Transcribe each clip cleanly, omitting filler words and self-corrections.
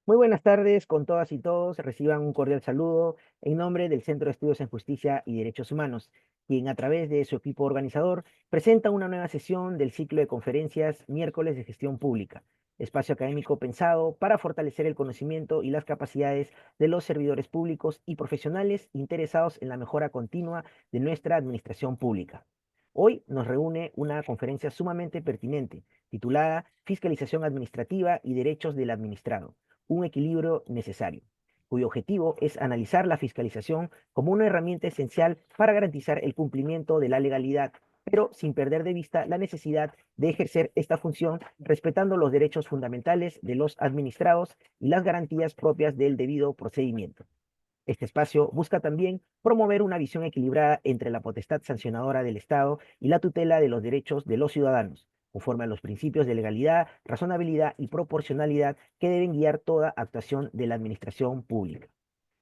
Muy buenas tardes con todas y todos. Reciban un cordial saludo en nombre del Centro de Estudios en Justicia y Derechos Humanos, quien a través de su equipo organizador presenta una nueva sesión del ciclo de conferencias Miércoles de Gestión Pública, espacio académico pensado para fortalecer el conocimiento y las capacidades de los servidores públicos y profesionales interesados en la mejora continua de nuestra administración pública. Hoy nos reúne una conferencia sumamente pertinente, titulada Fiscalización Administrativa y Derechos del Administrado, un equilibrio necesario, cuyo objetivo es analizar la fiscalización como una herramienta esencial para garantizar el cumplimiento de la legalidad, pero sin perder de vista la necesidad de ejercer esta función respetando los derechos fundamentales de los administrados y las garantías propias del debido procedimiento. Este espacio busca también promover una visión equilibrada entre la potestad sancionadora del Estado y la tutela de los derechos de los ciudadanos, conforme a los principios de legalidad, razonabilidad y proporcionalidad que deben guiar toda actuación de la administración pública.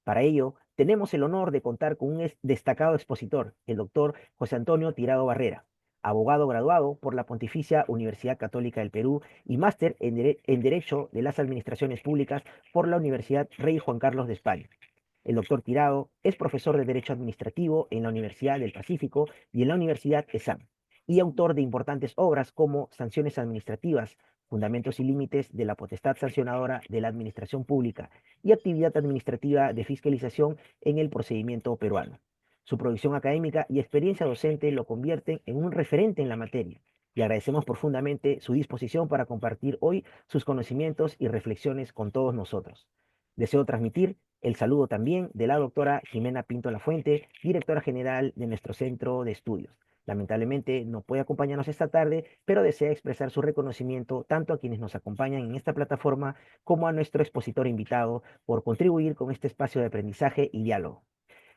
Para ello, tenemos el honor de contar con un destacado expositor, el doctor José Antonio Tirado Barrera, abogado graduado por la Pontificia Universidad Católica del Perú y máster en Derecho de las Administraciones Públicas por la Universidad Rey Juan Carlos de España. El doctor Tirado es profesor de Derecho Administrativo en la Universidad del Pacífico y en la Universidad ESAM, y autor de importantes obras como Sanciones Administrativas, Fundamentos y Límites de la Potestad Sancionadora de la Administración Pública y Actividad Administrativa de Fiscalización en el Procedimiento Peruano. Su producción académica y experiencia docente lo convierten en un referente en la materia, y agradecemos profundamente su disposición para compartir hoy sus conocimientos y reflexiones con todos nosotros. Deseo transmitir el saludo también de la doctora Jimena Pinto Lafuente, directora general de nuestro centro de estudios. Lamentablemente no puede acompañarnos esta tarde, pero desea expresar su reconocimiento tanto a quienes nos acompañan en esta plataforma como a nuestro expositor invitado por contribuir con este espacio de aprendizaje y diálogo.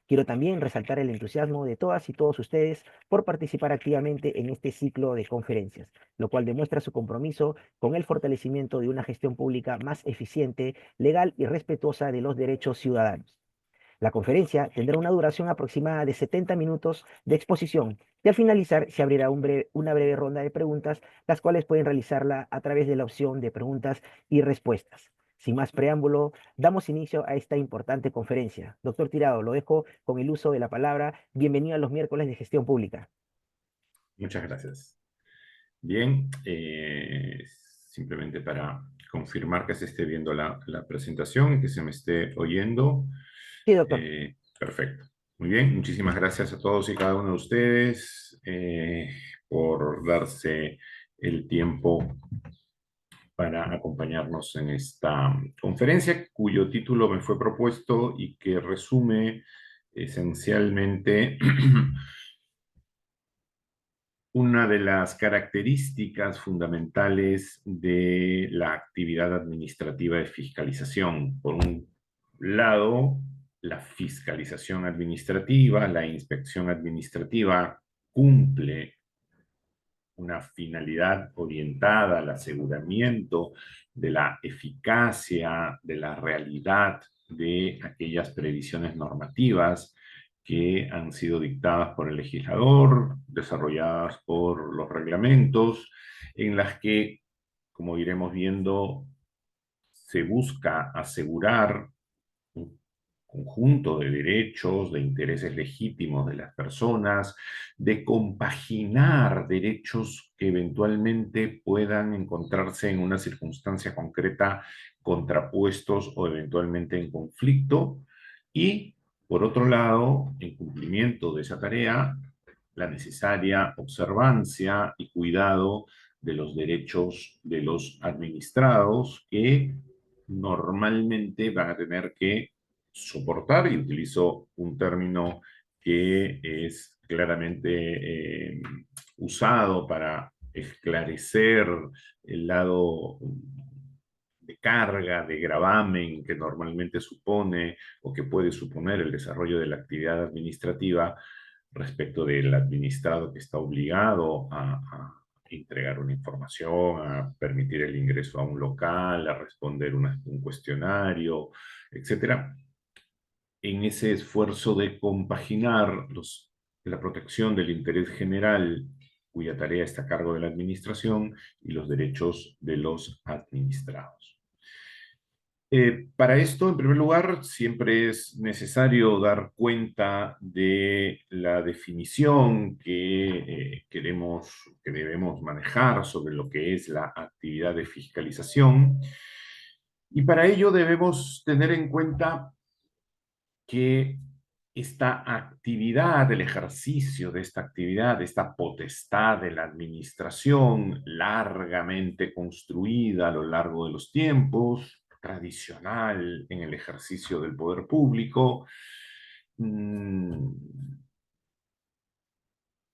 Quiero también resaltar el entusiasmo de todas y todos ustedes por participar activamente en este ciclo de conferencias, lo cual demuestra su compromiso con el fortalecimiento de una gestión pública más eficiente, legal y respetuosa de los derechos ciudadanos. La conferencia tendrá una duración aproximada de 70 minutos de exposición y al finalizar se abrirá una breve ronda de preguntas, las cuales pueden realizarla a través de la opción de preguntas y respuestas. Sin más preámbulo, damos inicio a esta importante conferencia. Doctor Tirado, lo dejo con el uso de la palabra. Bienvenido a los miércoles de gestión pública. Muchas gracias. Bien, simplemente para confirmar que se esté viendo la presentación y que se me esté oyendo. Sí, doctor. Perfecto. Muy bien, muchísimas gracias a todos y cada uno de ustedes por darse el tiempo para acompañarnos en esta conferencia, cuyo título me fue propuesto y que resume esencialmente una de las características fundamentales de la actividad administrativa de fiscalización. Por un lado, la fiscalización administrativa, la inspección administrativa cumple una finalidad orientada al aseguramiento de la eficacia, de la realidad de aquellas previsiones normativas que han sido dictadas por el legislador, desarrolladas por los reglamentos, en las que, como iremos viendo, se busca asegurar un conjunto de derechos, de intereses legítimos de las personas, de compaginar derechos que eventualmente puedan encontrarse en una circunstancia concreta contrapuestos o eventualmente en conflicto. Y, por otro lado, en cumplimiento de esa tarea, la necesaria observancia y cuidado de los derechos de los administrados que normalmente van a tener que soportar, y utilizo un término que es claramente usado para esclarecer el lado de carga, de gravamen que normalmente supone o que puede suponer el desarrollo de la actividad administrativa respecto del administrado que está obligado a entregar una información, a permitir el ingreso a un local, a responder un cuestionario, etcétera. En ese esfuerzo de compaginar la protección del interés general, cuya tarea está a cargo de la administración, y los derechos de los administrados. Para esto, en primer lugar, siempre es necesario dar cuenta de la definición que debemos manejar sobre lo que es la actividad de fiscalización. Y para ello debemos tener en cuenta que esta actividad, el ejercicio de esta actividad, esta potestad de la administración largamente construida a lo largo de los tiempos, tradicional en el ejercicio del poder público, mm,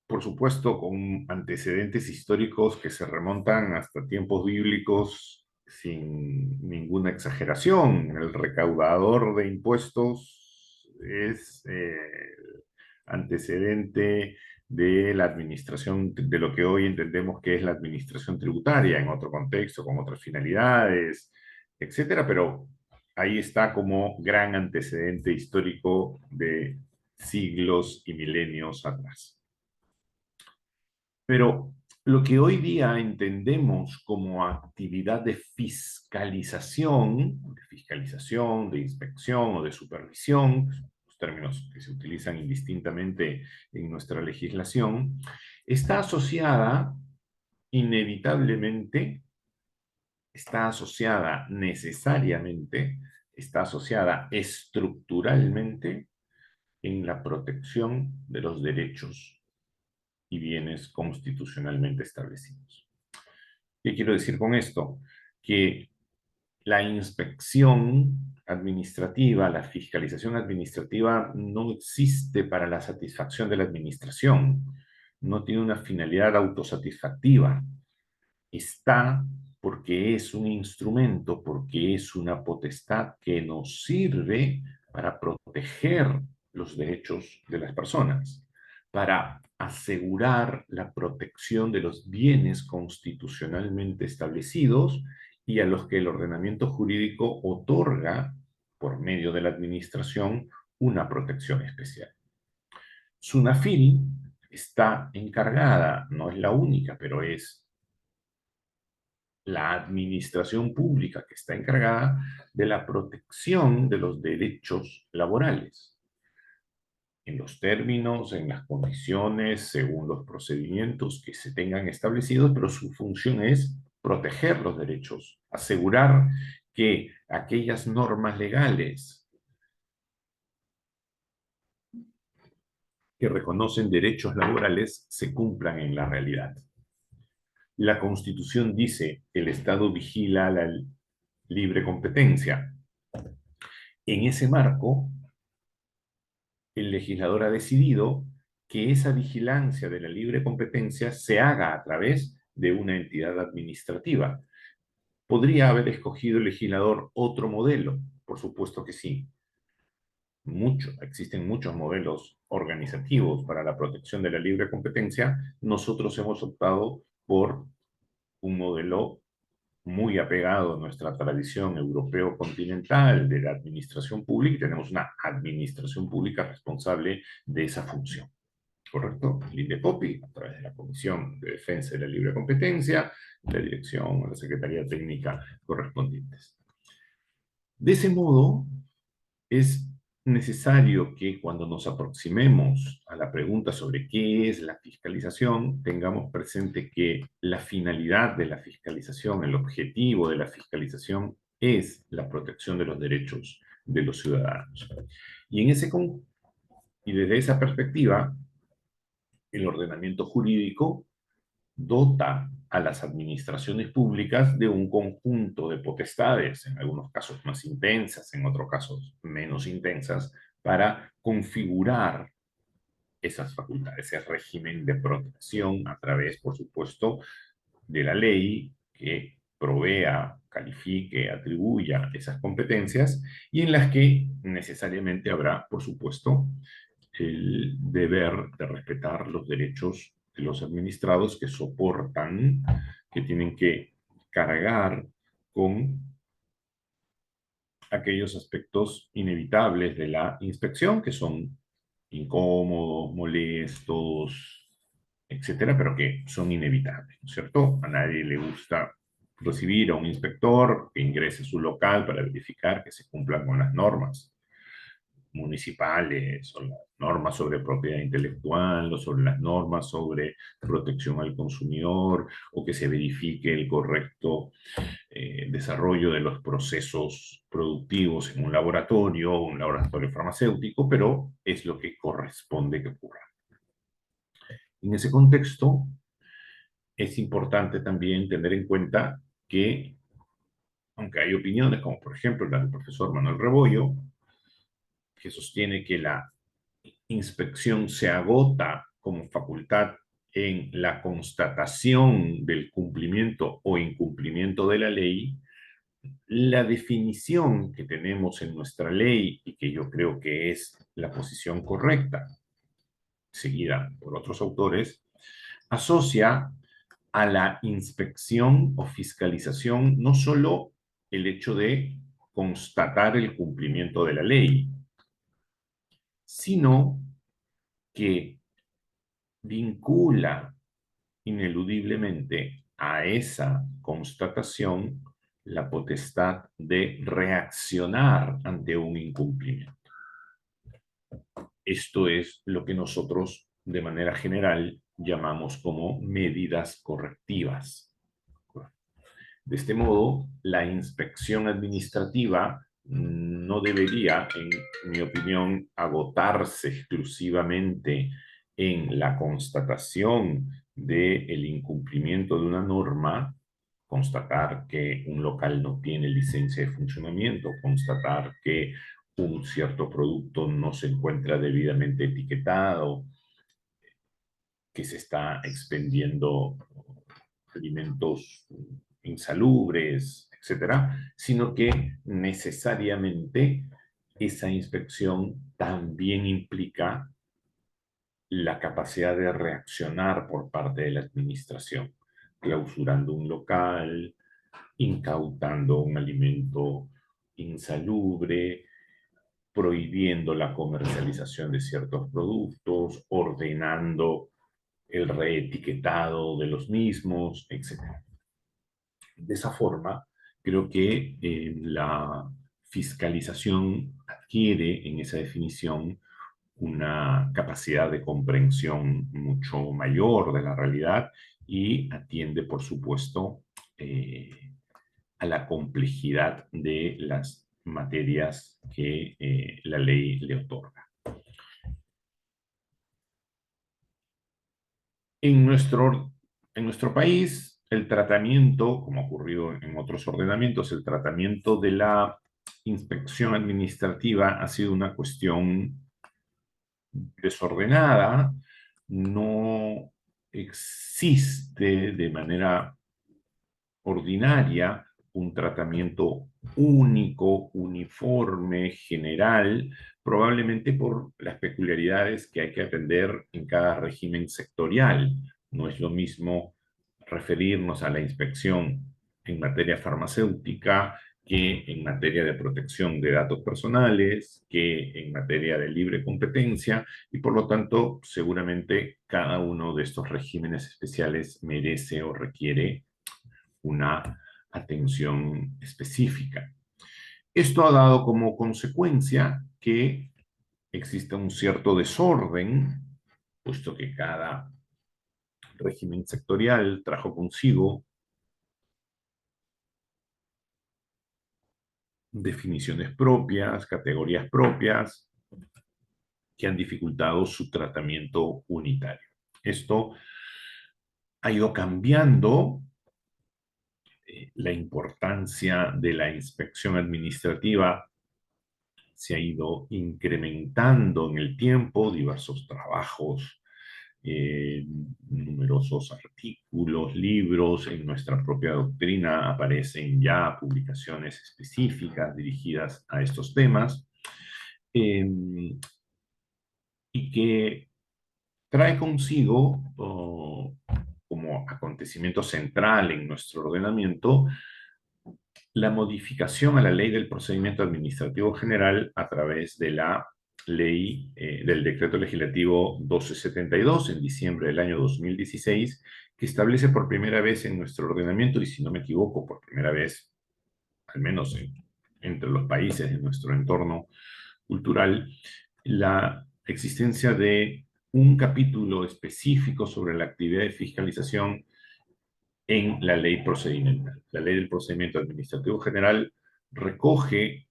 por supuesto, con antecedentes históricos que se remontan hasta tiempos bíblicos sin ninguna exageración. El recaudador de impuestos es antecedente de la administración, de lo que hoy entendemos que es la administración tributaria, en otro contexto, con otras finalidades, etcétera, pero ahí está como gran antecedente histórico de siglos y milenios atrás. Pero lo que hoy día entendemos como actividad de inspección o de supervisión, los términos que se utilizan indistintamente en nuestra legislación, está asociada inevitablemente, está asociada necesariamente, está asociada estructuralmente en la protección de los derechos y bienes constitucionalmente establecidos. ¿Qué quiero decir con esto? Que la inspección administrativa, la fiscalización administrativa no existe para la satisfacción de la administración, no tiene una finalidad autosatisfactiva, está porque es un instrumento, porque es una potestad que nos sirve para proteger los derechos de las personas, para asegurar la protección de los bienes constitucionalmente establecidos y a los que el ordenamiento jurídico otorga, por medio de la administración, una protección especial. SUNAFIL está encargada, no es la única, pero es la administración pública que está encargada de la protección de los derechos laborales, en los términos, en las condiciones, según los procedimientos que se tengan establecidos, pero su función es proteger los derechos, asegurar que aquellas normas legales que reconocen derechos laborales se cumplan en la realidad. La Constitución dice que el Estado vigila la libre competencia. En ese marco, el legislador ha decidido que esa vigilancia de la libre competencia se haga a través de una entidad administrativa. ¿Podría haber escogido el legislador otro modelo? Por supuesto que sí. Existen muchos modelos organizativos para la protección de la libre competencia. Nosotros hemos optado por un modelo muy apegado a nuestra tradición europeo-continental de la administración pública y tenemos una administración pública responsable de esa función. ¿Correcto? El INDECOPI, a través de la Comisión de Defensa de la Libre Competencia, la dirección o la Secretaría Técnica correspondientes. De ese modo, es necesario que cuando nos aproximemos a la pregunta sobre qué es la fiscalización, tengamos presente que la finalidad de la fiscalización, el objetivo de la fiscalización es la protección de los derechos de los ciudadanos. Y desde esa perspectiva, el ordenamiento jurídico dota a las administraciones públicas de un conjunto de potestades, en algunos casos más intensas, en otros casos menos intensas, para configurar esas facultades, ese régimen de protección a través, por supuesto, de la ley que provea, califique, atribuya esas competencias y en las que necesariamente habrá, por supuesto, el deber de respetar los derechos de los administrados que soportan, que tienen que cargar con aquellos aspectos inevitables de la inspección, que son incómodos, molestos, etcétera, pero que son inevitables, ¿no es cierto? A nadie le gusta recibir a un inspector que ingrese a su local para verificar que se cumplan con las normas municipales, o las normas sobre propiedad intelectual, o sobre las normas sobre protección al consumidor, o que se verifique el correcto desarrollo de los procesos productivos en un laboratorio farmacéutico, pero es lo que corresponde que ocurra. En ese contexto, es importante también tener en cuenta que, aunque hay opiniones, como por ejemplo la del profesor Manuel Rebollo, que sostiene que la inspección se agota como facultad en la constatación del cumplimiento o incumplimiento de la ley, la definición que tenemos en nuestra ley y que yo creo que es la posición correcta, seguida por otros autores, asocia a la inspección o fiscalización no solo el hecho de constatar el cumplimiento de la ley, sino que vincula ineludiblemente a esa constatación la potestad de reaccionar ante un incumplimiento. Esto es lo que nosotros de manera general llamamos como medidas correctivas. De este modo, la inspección administrativa no debería, en mi opinión, agotarse exclusivamente en la constatación del incumplimiento de una norma, constatar que un local no tiene licencia de funcionamiento, constatar que un cierto producto no se encuentra debidamente etiquetado, que se está expendiendo alimentos insalubres, etcétera, sino que necesariamente esa inspección también implica la capacidad de reaccionar por parte de la administración, clausurando un local, incautando un alimento insalubre, prohibiendo la comercialización de ciertos productos, ordenando el reetiquetado de los mismos, etc. De esa forma, creo que la fiscalización adquiere en esa definición una capacidad de comprensión mucho mayor de la realidad y atiende, por supuesto, eh, a la complejidad de las materias que la ley le otorga. En nuestro país, el tratamiento, como ha ocurrido en otros ordenamientos, el tratamiento de la inspección administrativa ha sido una cuestión desordenada, no existe de manera ordinaria un tratamiento único, uniforme, general, probablemente por las peculiaridades que hay que atender en cada régimen sectorial. No es lo mismo referirnos a la inspección en materia farmacéutica que en materia de protección de datos personales, que en materia de libre competencia, y por lo tanto, seguramente cada uno de estos regímenes especiales merece o requiere una atención específica. Esto ha dado como consecuencia que exista un cierto desorden, puesto que cada régimen sectorial trajo consigo definiciones propias, categorías propias, que han dificultado su tratamiento unitario. Esto ha ido cambiando la importancia de la inspección administrativa se ha ido incrementando en el tiempo, diversos trabajos, numerosos artículos, libros, en nuestra propia doctrina aparecen ya publicaciones específicas dirigidas a estos temas, y que trae consigo, como acontecimiento central en nuestro ordenamiento, la modificación a la ley del procedimiento administrativo general a través de la ley, del decreto legislativo 1272 en diciembre del año 2016, que establece por primera vez en nuestro ordenamiento, y si no me equivoco, por primera vez, al menos entre los países de nuestro entorno cultural, la existencia de un capítulo específico sobre la actividad de fiscalización en la ley procedimental. La ley del procedimiento administrativo general recoge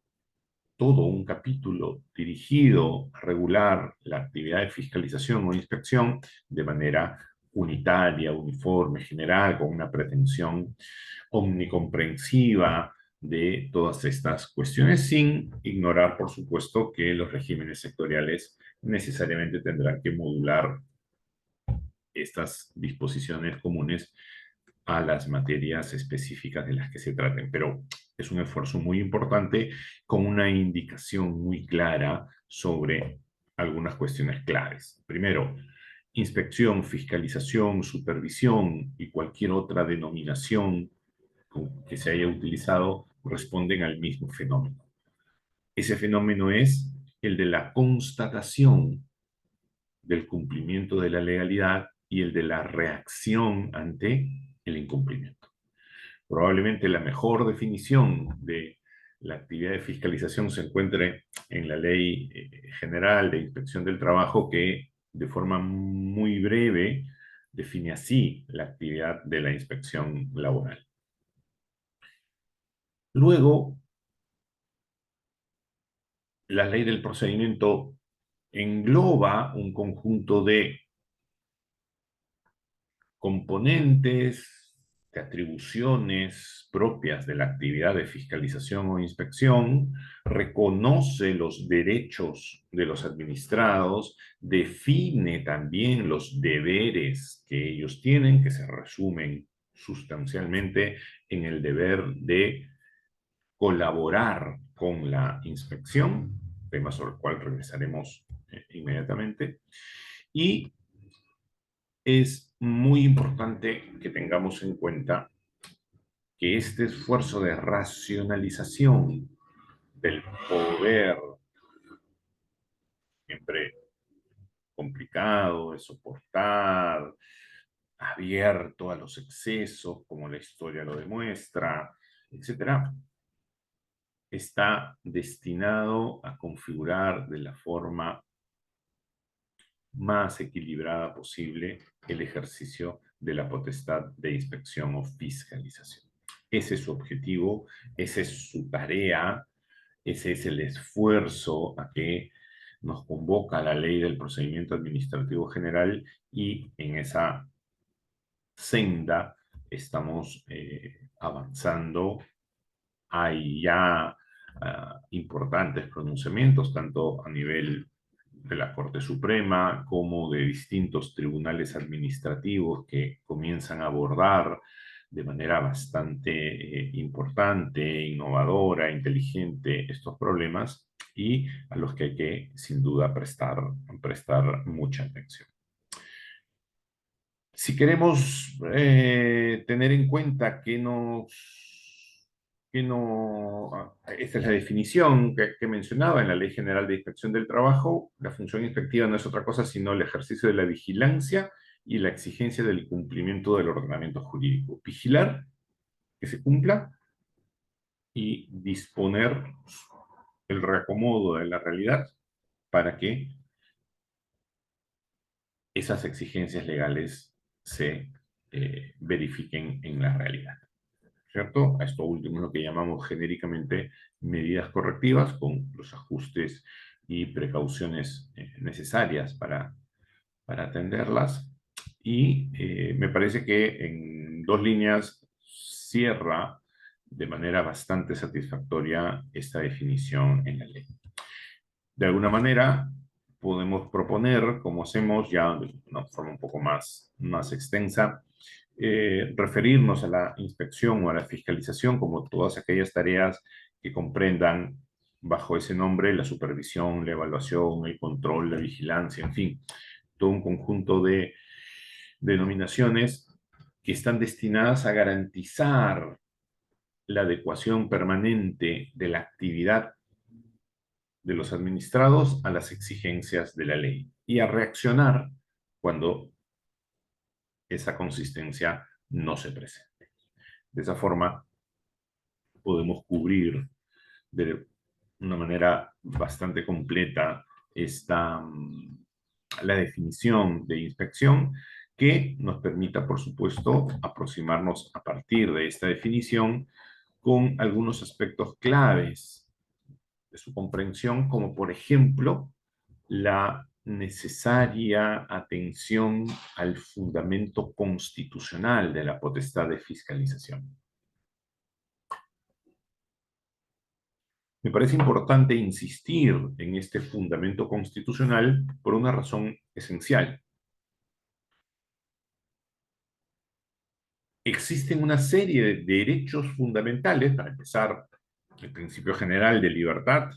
todo un capítulo dirigido a regular la actividad de fiscalización o inspección de manera unitaria, uniforme, general, con una pretensión omnicomprensiva de todas estas cuestiones, sin ignorar, por supuesto, que los regímenes sectoriales necesariamente tendrán que modular estas disposiciones comunes a las materias específicas de las que se traten. Pero es un esfuerzo muy importante con una indicación muy clara sobre algunas cuestiones claves. Primero, inspección, fiscalización, supervisión y cualquier otra denominación que se haya utilizado responden al mismo fenómeno. Ese fenómeno es el de la constatación del cumplimiento de la legalidad y el de la reacción ante el incumplimiento. Probablemente la mejor definición de la actividad de fiscalización se encuentre en la Ley General de Inspección del Trabajo, que de forma muy breve define así la actividad de la inspección laboral. Luego, la ley del procedimiento engloba un conjunto de componentes, de atribuciones propias de la actividad de fiscalización o inspección, reconoce los derechos de los administrados, define también los deberes que ellos tienen, que se resumen sustancialmente en el deber de colaborar con la inspección, tema sobre el cual regresaremos inmediatamente, y es muy importante que tengamos en cuenta que este esfuerzo de racionalización del poder, siempre complicado de soportar, abierto a los excesos, como la historia lo demuestra, etcétera, está destinado a configurar de la forma más equilibrada posible el ejercicio de la potestad de inspección o fiscalización. Ese es su objetivo, esa es su tarea, ese es el esfuerzo a que nos convoca la ley del procedimiento administrativo general, y en esa senda estamos avanzando. Hay ya importantes pronunciamientos, tanto a nivel de la Corte Suprema como de distintos tribunales administrativos, que comienzan a abordar de manera bastante importante, innovadora, inteligente estos problemas, y a los que hay que, sin duda, prestar mucha atención. Si queremos tener en cuenta esta es la definición que mencionaba en la Ley General de Inspección del Trabajo. La función inspectiva no es otra cosa sino el ejercicio de la vigilancia y la exigencia del cumplimiento del ordenamiento jurídico. Vigilar que se cumpla y disponer el reacomodo de la realidad para que esas exigencias legales se verifiquen en la realidad. ¿Cierto? A esto último es lo que llamamos genéricamente medidas correctivas, con los ajustes y precauciones necesarias para atenderlas. Y me parece que en dos líneas cierra de manera bastante satisfactoria esta definición en la ley. De alguna manera, podemos proponer, como hacemos ya de una forma un poco más extensa, referirnos a la inspección o a la fiscalización como todas aquellas tareas que comprendan bajo ese nombre la supervisión, la evaluación, el control, la vigilancia, en fin, todo un conjunto de denominaciones que están destinadas a garantizar la adecuación permanente de la actividad de los administrados a las exigencias de la ley y a reaccionar cuando esa consistencia no se presente. De esa forma, podemos cubrir de una manera bastante completa esta, la definición de inspección que nos permita, por supuesto, aproximarnos a partir de esta definición con algunos aspectos claves de su comprensión, como por ejemplo la necesaria atención al fundamento constitucional de la potestad de fiscalización. Me parece importante insistir en este fundamento constitucional por una razón esencial. Existen una serie de derechos fundamentales, para empezar, el principio general de libertad.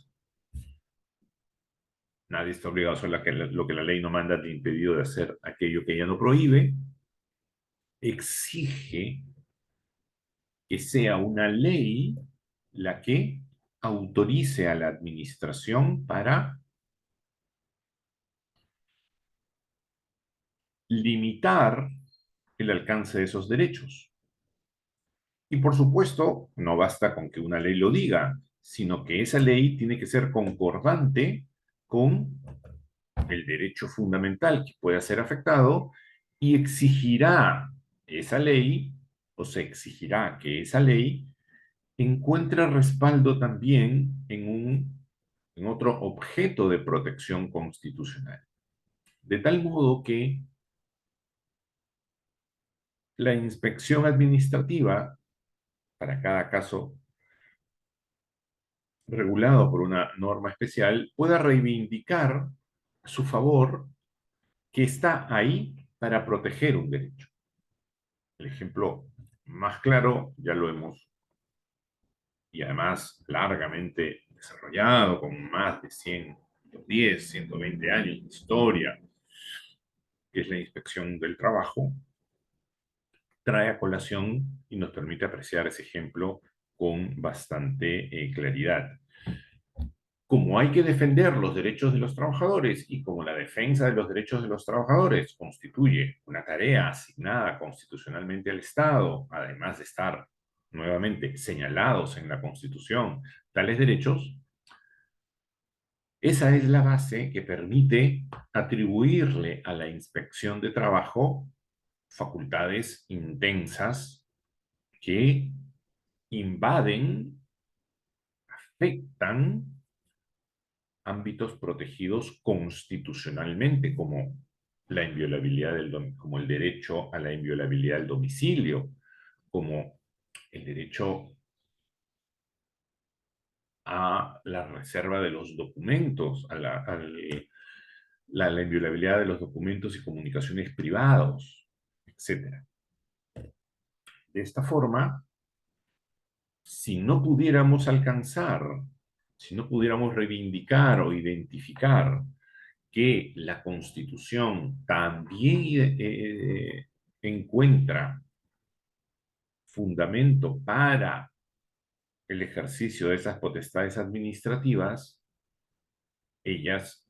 Nadie está obligado a hacer lo que la ley no manda ni impedido de hacer aquello que ella no prohíbe. Exige que sea una ley la que autorice a la administración para limitar el alcance de esos derechos. Y por supuesto, no basta con que una ley lo diga, sino que esa ley tiene que ser concordante con el derecho fundamental que pueda ser afectado y exigirá esa ley, o se exigirá que esa ley encuentre respaldo también en otro objeto de protección constitucional. De tal modo que la inspección administrativa, para cada caso regulado por una norma especial, pueda reivindicar su favor que está ahí para proteger un derecho. El ejemplo más claro ya lo hemos, y además largamente desarrollado, con más de 110, 120 años de historia, que es la inspección del trabajo, trae a colación y nos permite apreciar ese ejemplo con bastante claridad. Como hay que defender los derechos de los trabajadores y como la defensa de los derechos de los trabajadores constituye una tarea asignada constitucionalmente al Estado, además de estar nuevamente señalados en la Constitución tales derechos, esa es la base que permite atribuirle a la inspección de trabajo facultades intensas que invaden, afectan ámbitos protegidos constitucionalmente, como la inviolabilidad como el derecho a la inviolabilidad del domicilio, como el derecho a la reserva de los documentos, a la inviolabilidad de los documentos y comunicaciones privados, etc. De esta forma, si no pudiéramos alcanzar, si no pudiéramos reivindicar o identificar que la Constitución también encuentra fundamento para el ejercicio de esas potestades administrativas, ellas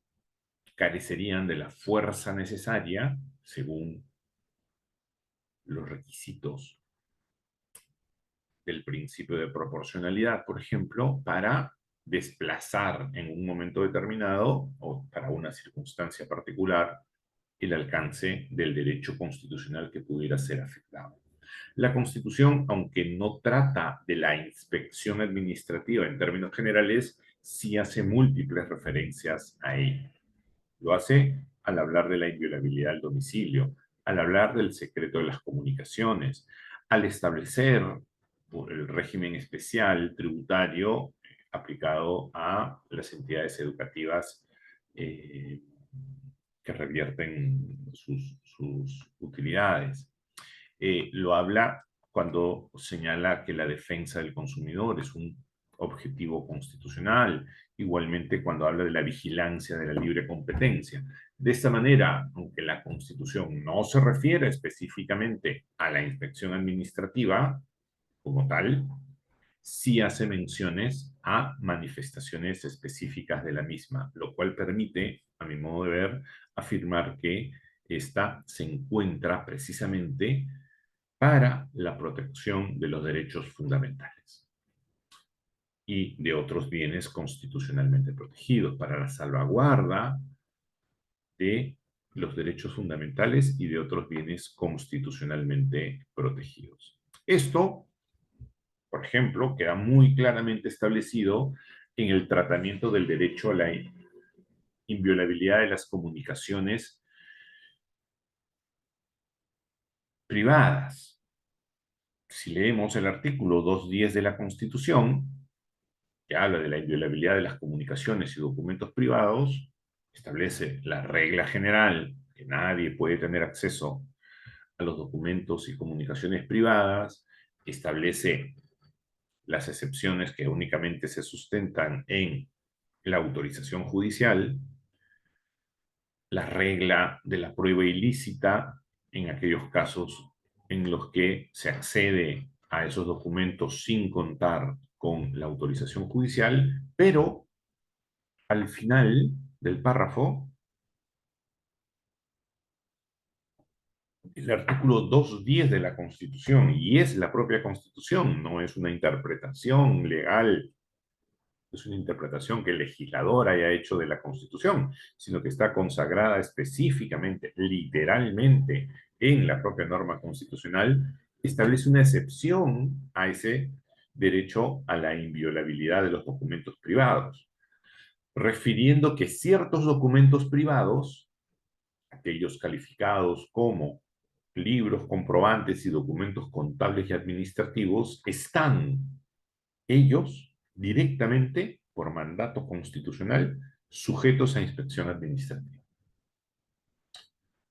carecerían de la fuerza necesaria, según los requisitos del principio de proporcionalidad, por ejemplo, para desplazar en un momento determinado o para una circunstancia particular el alcance del derecho constitucional que pudiera ser afectado. La Constitución, aunque no trata de la inspección administrativa en términos generales, sí hace múltiples referencias a ella. Lo hace al hablar de la inviolabilidad del domicilio, al hablar del secreto de las comunicaciones, al establecer el régimen especial tributario aplicado a las entidades educativas que revierten sus utilidades. Lo habla cuando señala que la defensa del consumidor es un objetivo constitucional, igualmente cuando habla de la vigilancia de la libre competencia. De esta manera, aunque la Constitución no se refiere específicamente a la inspección administrativa como tal, sí hace menciones a manifestaciones específicas de la misma, lo cual permite, a mi modo de ver, afirmar que esta se encuentra precisamente para la protección de los derechos fundamentales y de otros bienes constitucionalmente protegidos, para la salvaguarda de los derechos fundamentales y de otros bienes constitucionalmente protegidos. Esto, por ejemplo, queda muy claramente establecido en el tratamiento del derecho a la inviolabilidad de las comunicaciones privadas. Si leemos el artículo 210 de la Constitución, que habla de la inviolabilidad de las comunicaciones y documentos privados, establece la regla general que nadie puede tener acceso a los documentos y comunicaciones privadas, establece las excepciones que únicamente se sustentan en la autorización judicial, la regla de la prueba ilícita en aquellos casos en los que se accede a esos documentos sin contar con la autorización judicial, pero al final del párrafo, el artículo 210 de la Constitución, y es la propia Constitución, no es una interpretación legal, es una interpretación que el legislador haya hecho de la Constitución, sino que está consagrada específicamente, literalmente, en la propia norma constitucional, establece una excepción a ese derecho a la inviolabilidad de los documentos privados, refiriendo que ciertos documentos privados, aquellos calificados como libros, comprobantes y documentos contables y administrativos, están ellos directamente, por mandato constitucional, sujetos a inspección administrativa.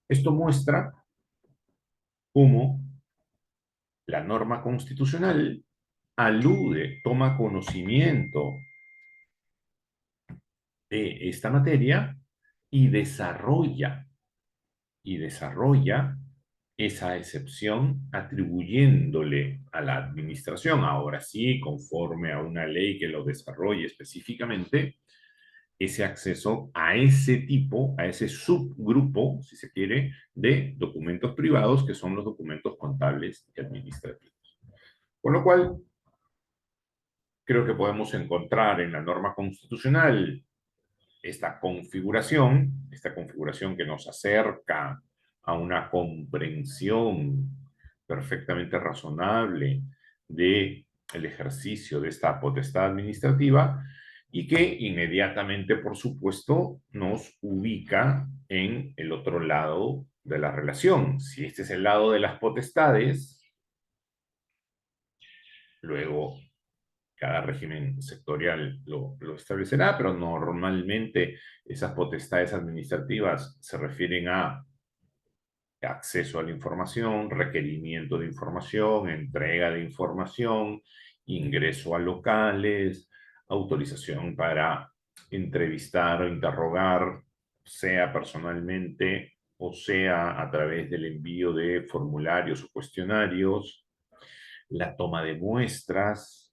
Esto muestra cómo la norma constitucional alude, toma conocimiento de esta materia y desarrolla esa excepción atribuyéndole a la administración, ahora sí, conforme a una ley que lo desarrolle específicamente, ese acceso a ese tipo, a ese subgrupo, si se quiere, de documentos privados que son los documentos contables y administrativos. Con lo cual, creo que podemos encontrar en la norma constitucional esta configuración que nos acerca a una comprensión perfectamente razonable de el ejercicio de esta potestad administrativa y que inmediatamente, por supuesto, nos ubica en el otro lado de la relación. Si este es el lado de las potestades, luego cada régimen sectorial lo establecerá, pero normalmente esas potestades administrativas se refieren a acceso a la información, requerimiento de información, entrega de información, ingreso a locales, autorización para entrevistar o interrogar, sea personalmente o sea a través del envío de formularios o cuestionarios, la toma de muestras,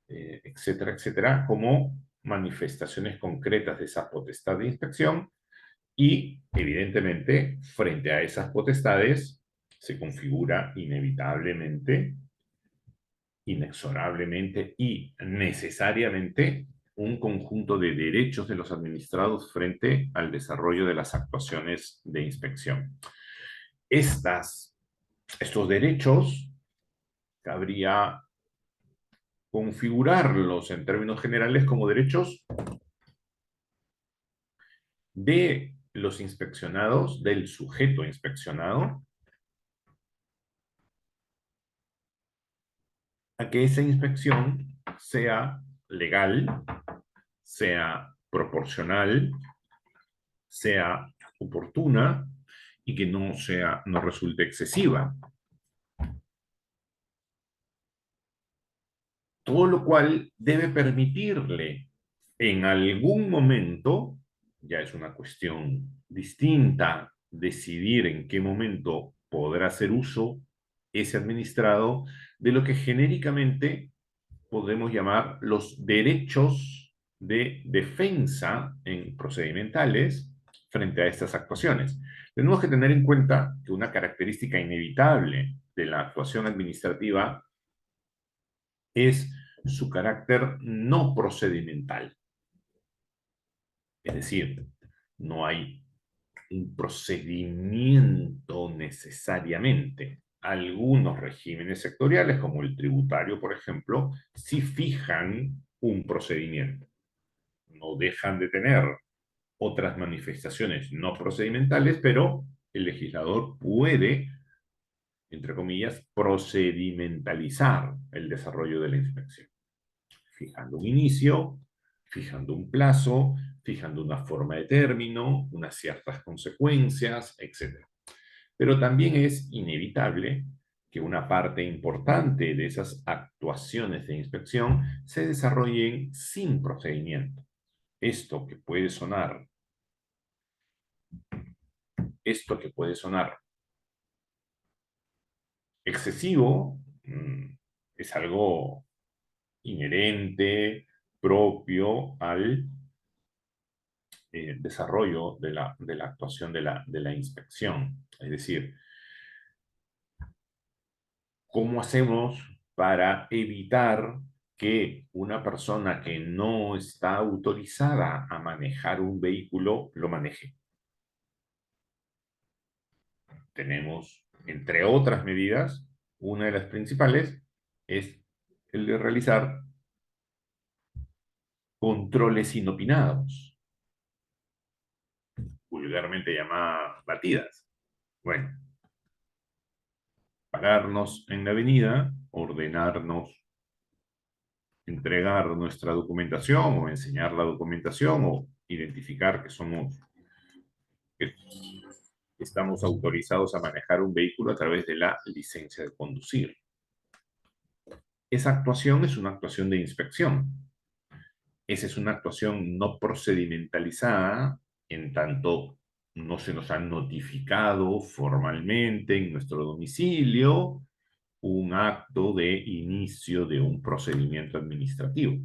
etcétera, etcétera, como manifestaciones concretas de esa potestad de inspección y, evidentemente, frente a esas potestades se configura inevitablemente, inexorablemente y necesariamente un conjunto de derechos de los administrados frente al desarrollo de las actuaciones de inspección. Estos derechos cabría configurarlos en términos generales como derechos de los inspeccionados, del sujeto inspeccionado, a que esa inspección sea legal, sea proporcional, sea oportuna y que no resulte excesiva. Todo lo cual debe permitirle en algún momento, ya es una cuestión distinta, decidir en qué momento podrá hacer uso ese administrado de lo que genéricamente podemos llamar los derechos de defensa en procedimentales frente a estas actuaciones. Tenemos que tener en cuenta que una característica inevitable de la actuación administrativa es su carácter no procedimental. Es decir, no hay un procedimiento necesariamente. Algunos regímenes sectoriales, como el tributario, por ejemplo, sí fijan un procedimiento. No dejan de tener otras manifestaciones no procedimentales, pero el legislador puede, entre comillas, procedimentalizar el desarrollo de la inspección, fijando un inicio, fijando un plazo, fijando una forma de término, unas ciertas consecuencias, etc. Pero también es inevitable que una parte importante de esas actuaciones de inspección se desarrollen sin procedimiento. Esto que puede sonar, esto que puede sonar excesivo, es algo inherente, propio al desarrollo de la actuación de la inspección. Es decir, ¿cómo hacemos para evitar que una persona que no está autorizada a manejar un vehículo lo maneje? Tenemos, entre otras medidas, una de las principales es el de realizar controles inopinados, vulgarmente llamadas batidas. Bueno, pararnos en la avenida, ordenarnos entregar nuestra documentación o enseñar la documentación o identificar que somos, que estamos autorizados a manejar un vehículo a través de la licencia de conducir. Esa actuación es una actuación de inspección. Esa es una actuación no procedimentalizada en tanto no se nos ha notificado formalmente en nuestro domicilio un acto de inicio de un procedimiento administrativo.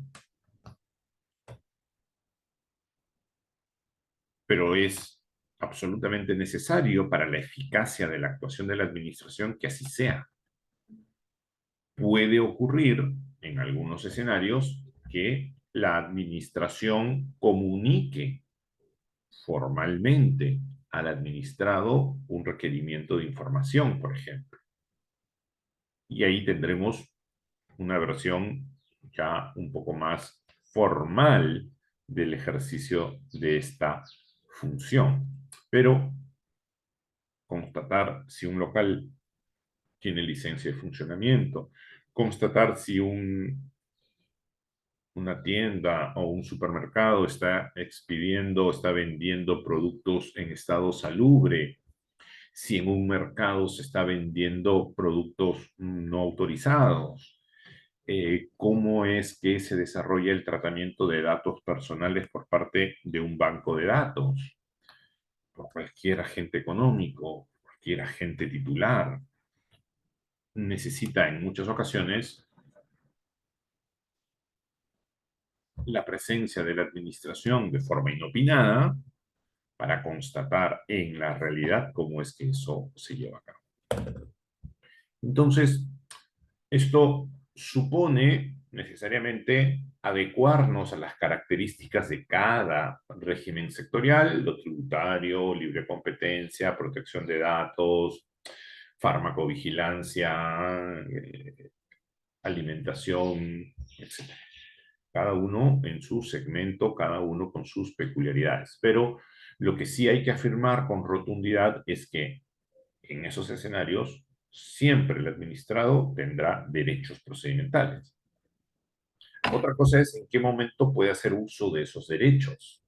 Pero es absolutamente necesario para la eficacia de la actuación de la administración que así sea. Puede ocurrir en algunos escenarios que la administración comunique formalmente al administrado un requerimiento de información, por ejemplo. Y ahí tendremos una versión ya un poco más formal del ejercicio de esta función. Pero constatar si un local tiene licencia de funcionamiento, constatar si una tienda o un supermercado está expidiendo, está vendiendo productos en estado salubre, si en un mercado se está vendiendo productos no autorizados, cómo es que se desarrolla el tratamiento de datos personales por parte de un banco de datos, por cualquier agente económico, cualquier agente titular. Necesita en muchas ocasiones la presencia de la administración de forma inopinada para constatar en la realidad cómo es que eso se lleva a cabo. Entonces, esto supone necesariamente adecuarnos a las características de cada régimen sectorial, lo tributario, libre competencia, protección de datos, farmacovigilancia, alimentación, etc. Cada uno en su segmento, cada uno con sus peculiaridades. Pero lo que sí hay que afirmar con rotundidad es que en esos escenarios siempre el administrado tendrá derechos procedimentales. Otra cosa es en qué momento puede hacer uso de esos derechos.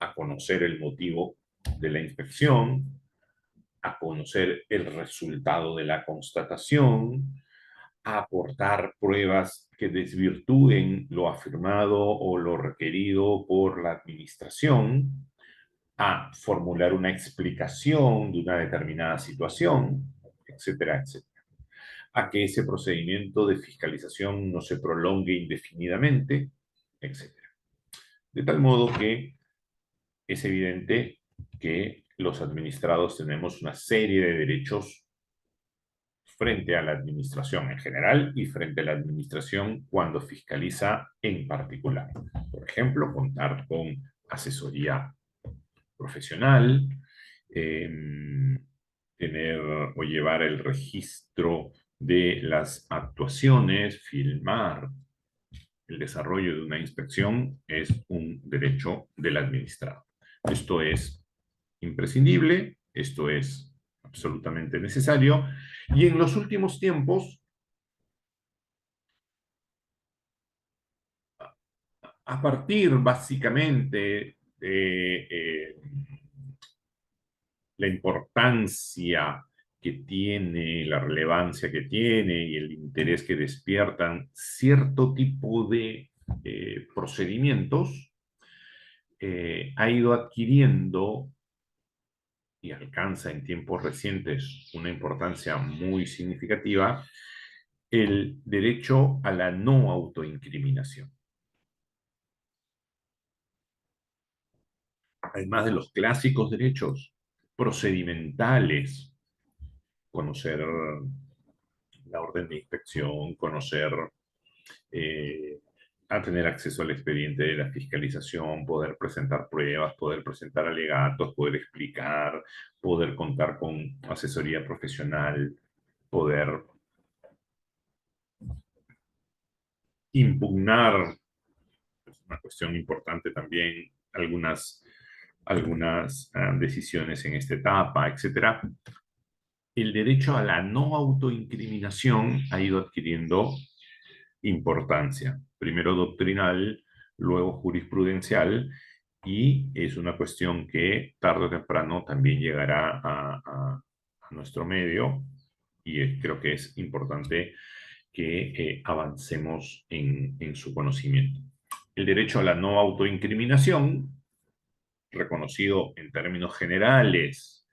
A conocer el motivo de la inspección, a conocer el resultado de la constatación, a aportar pruebas que desvirtúen lo afirmado o lo requerido por la administración, a formular una explicación de una determinada situación, etcétera, etcétera. a que ese procedimiento de fiscalización no se prolongue indefinidamente, etcétera. De tal modo que es evidente que los administrados tenemos una serie de derechos frente a la administración en general y frente a la administración cuando fiscaliza en particular. Por ejemplo, contar con asesoría profesional, eh, tener o llevar el registro de las actuaciones, filmar el desarrollo de una inspección es un derecho del administrado. Esto es imprescindible, esto es absolutamente necesario, y en los últimos tiempos, a partir básicamente de la importancia que tiene, la relevancia que tiene y el interés que despiertan cierto tipo de procedimientos, ha ido adquiriendo y alcanza en tiempos recientes una importancia muy significativa el derecho a la no autoincriminación. Además de los clásicos derechos procedimentales, conocer la orden de inspección, conocer, eh, a tener acceso al expediente de la fiscalización, poder presentar pruebas, poder presentar alegatos, poder explicar, poder contar con asesoría profesional, poder impugnar, es una cuestión importante también, algunas decisiones en esta etapa, etcétera. El derecho a la no autoincriminación ha ido adquiriendo importancia, primero doctrinal, luego jurisprudencial, y es una cuestión que tarde o temprano también llegará a nuestro medio, y creo que es importante que avancemos en su conocimiento. El derecho a la no autoincriminación, reconocido en términos generales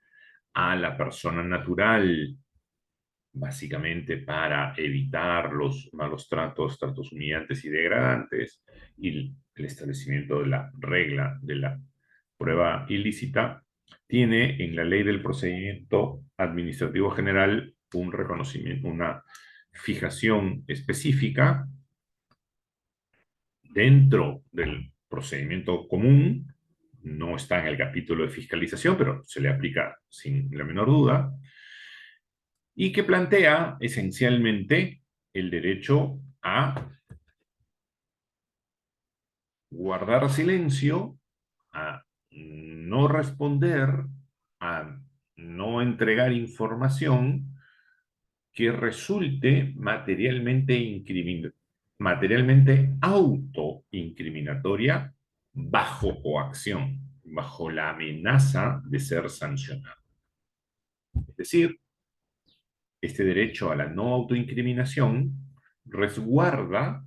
a la persona natural, básicamente para evitar los malos tratos, tratos humillantes y degradantes, y el establecimiento de la regla de la prueba ilícita, tiene en la ley del procedimiento administrativo general un reconocimiento, una fijación específica dentro del procedimiento común, no está en el capítulo de fiscalización, pero se le aplica sin la menor duda, y que plantea esencialmente el derecho a guardar silencio, a no responder, a no entregar información que resulte materialmente autoincriminatoria bajo coacción, bajo la amenaza de ser sancionado. Es decir, este derecho a la no autoincriminación resguarda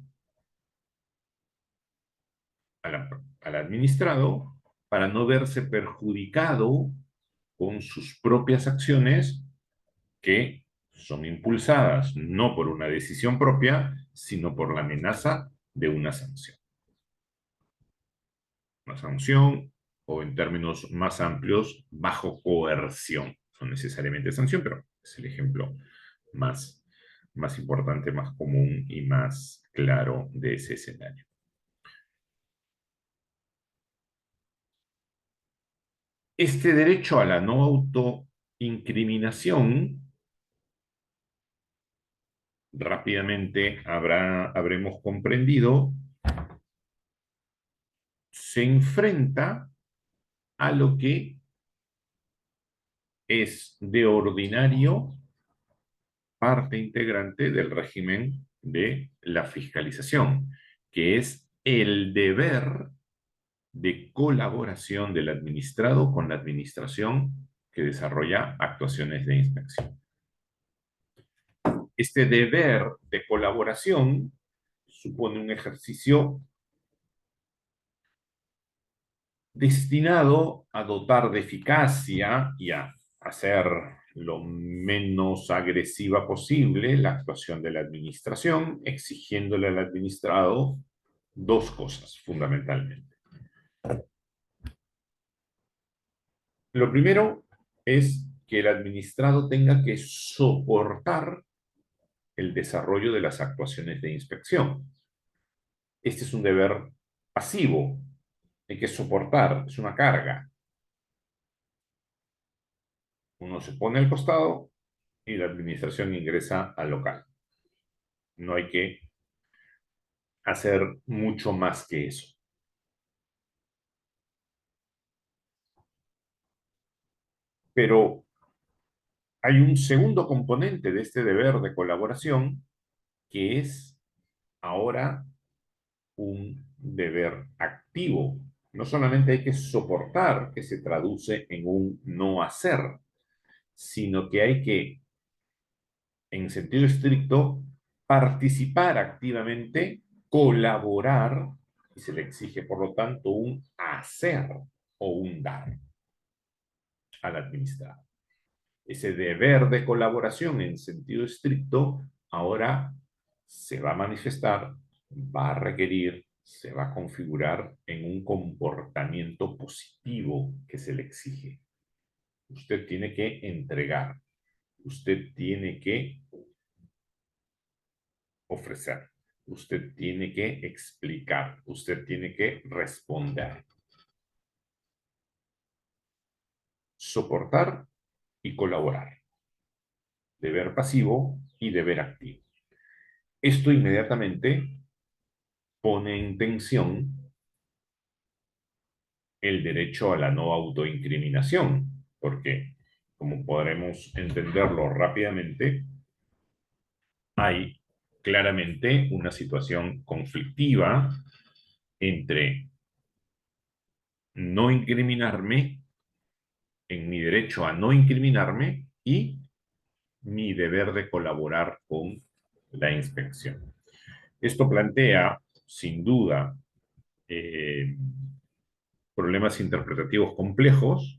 al administrado para no verse perjudicado con sus propias acciones que son impulsadas no por una decisión propia, sino por la amenaza de una sanción. Una sanción, o en términos más amplios, bajo coerción. No necesariamente sanción, pero es el ejemplo más importante, más común y más claro de ese escenario. Este derecho a la no autoincriminación, rápidamente habremos comprendido, se enfrenta a lo que es de ordinario parte integrante del régimen de la fiscalización, que es el deber de colaboración del administrado con la administración que desarrolla actuaciones de inspección. Este deber de colaboración supone un ejercicio destinado a dotar de eficacia y a hacer, lo menos agresiva posible la actuación de la administración, exigiéndole al administrado dos cosas fundamentalmente. Lo primero es que el administrado tenga que soportar el desarrollo de las actuaciones de inspección. Este es un deber pasivo, hay que soportar, es una carga. Uno se pone al costado y la administración ingresa al local. No hay que hacer mucho más que eso. Pero hay un segundo componente de este deber de colaboración que es ahora un deber activo. No solamente hay que soportar, que se traduce en un no hacer, sino que hay que, en sentido estricto, participar activamente, colaborar, y se le exige, por lo tanto, un hacer o un dar al administrado. Ese deber de colaboración en sentido estricto ahora se va a manifestar, va a requerir, se va a configurar en un comportamiento positivo que se le exige. Usted tiene que entregar, usted tiene que ofrecer, usted tiene que explicar, usted tiene que responder. Soportar y colaborar. Deber pasivo y deber activo. Esto inmediatamente pone en tensión el derecho a la no autoincriminación, porque, como podremos entenderlo rápidamente, hay claramente una situación conflictiva entre no incriminarme, en mi derecho a no incriminarme y mi deber de colaborar con la inspección. Esto plantea, sin duda, problemas interpretativos complejos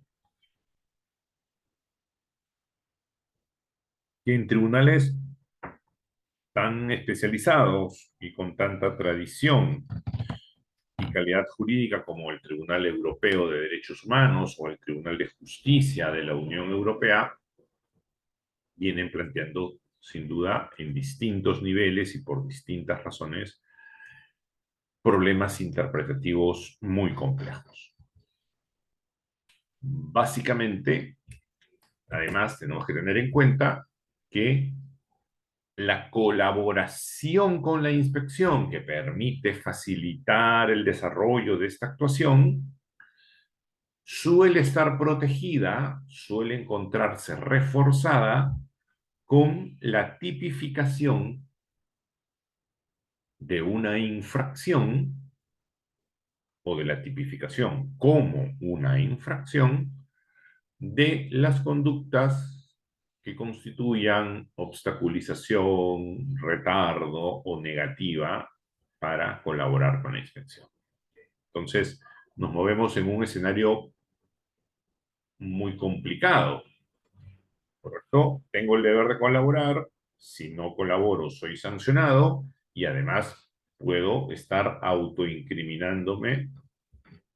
que en tribunales tan especializados y con tanta tradición y calidad jurídica como el Tribunal Europeo de Derechos Humanos o el Tribunal de Justicia de la Unión Europea vienen planteando, sin duda, en distintos niveles y por distintas razones, problemas interpretativos muy complejos. Básicamente, además, tenemos que tener en cuenta que la colaboración con la inspección que permite facilitar el desarrollo de esta actuación suele estar protegida, suele encontrarse reforzada con la tipificación de una infracción o de la tipificación como una infracción de las conductas que constituyan obstaculización, retardo o negativa para colaborar con la inspección. Entonces, nos movemos en un escenario muy complicado, ¿correcto? Tengo el deber de colaborar, si no colaboro soy sancionado y además puedo estar autoincriminándome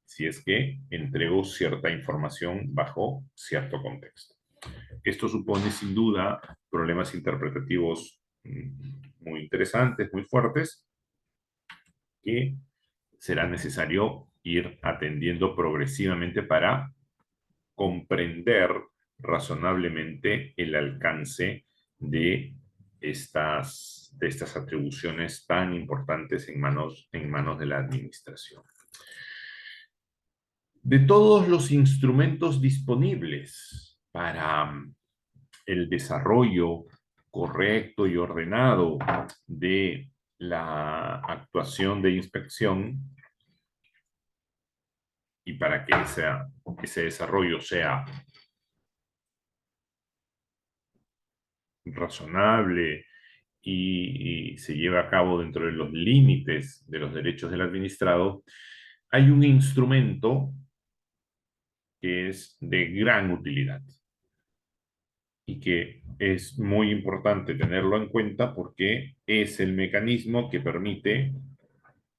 si es que entrego cierta información bajo cierto contexto. Esto supone sin duda problemas interpretativos muy interesantes, muy fuertes, que será necesario ir atendiendo progresivamente para comprender razonablemente el alcance de estas atribuciones tan importantes en manos de la administración. De todos los instrumentos disponibles para el desarrollo correcto y ordenado de la actuación de inspección y para que ese desarrollo sea razonable y se lleve a cabo dentro de los límites de los derechos del administrado, hay un instrumento que es de gran utilidad. y que es muy importante tenerlo en cuenta porque es el mecanismo que permite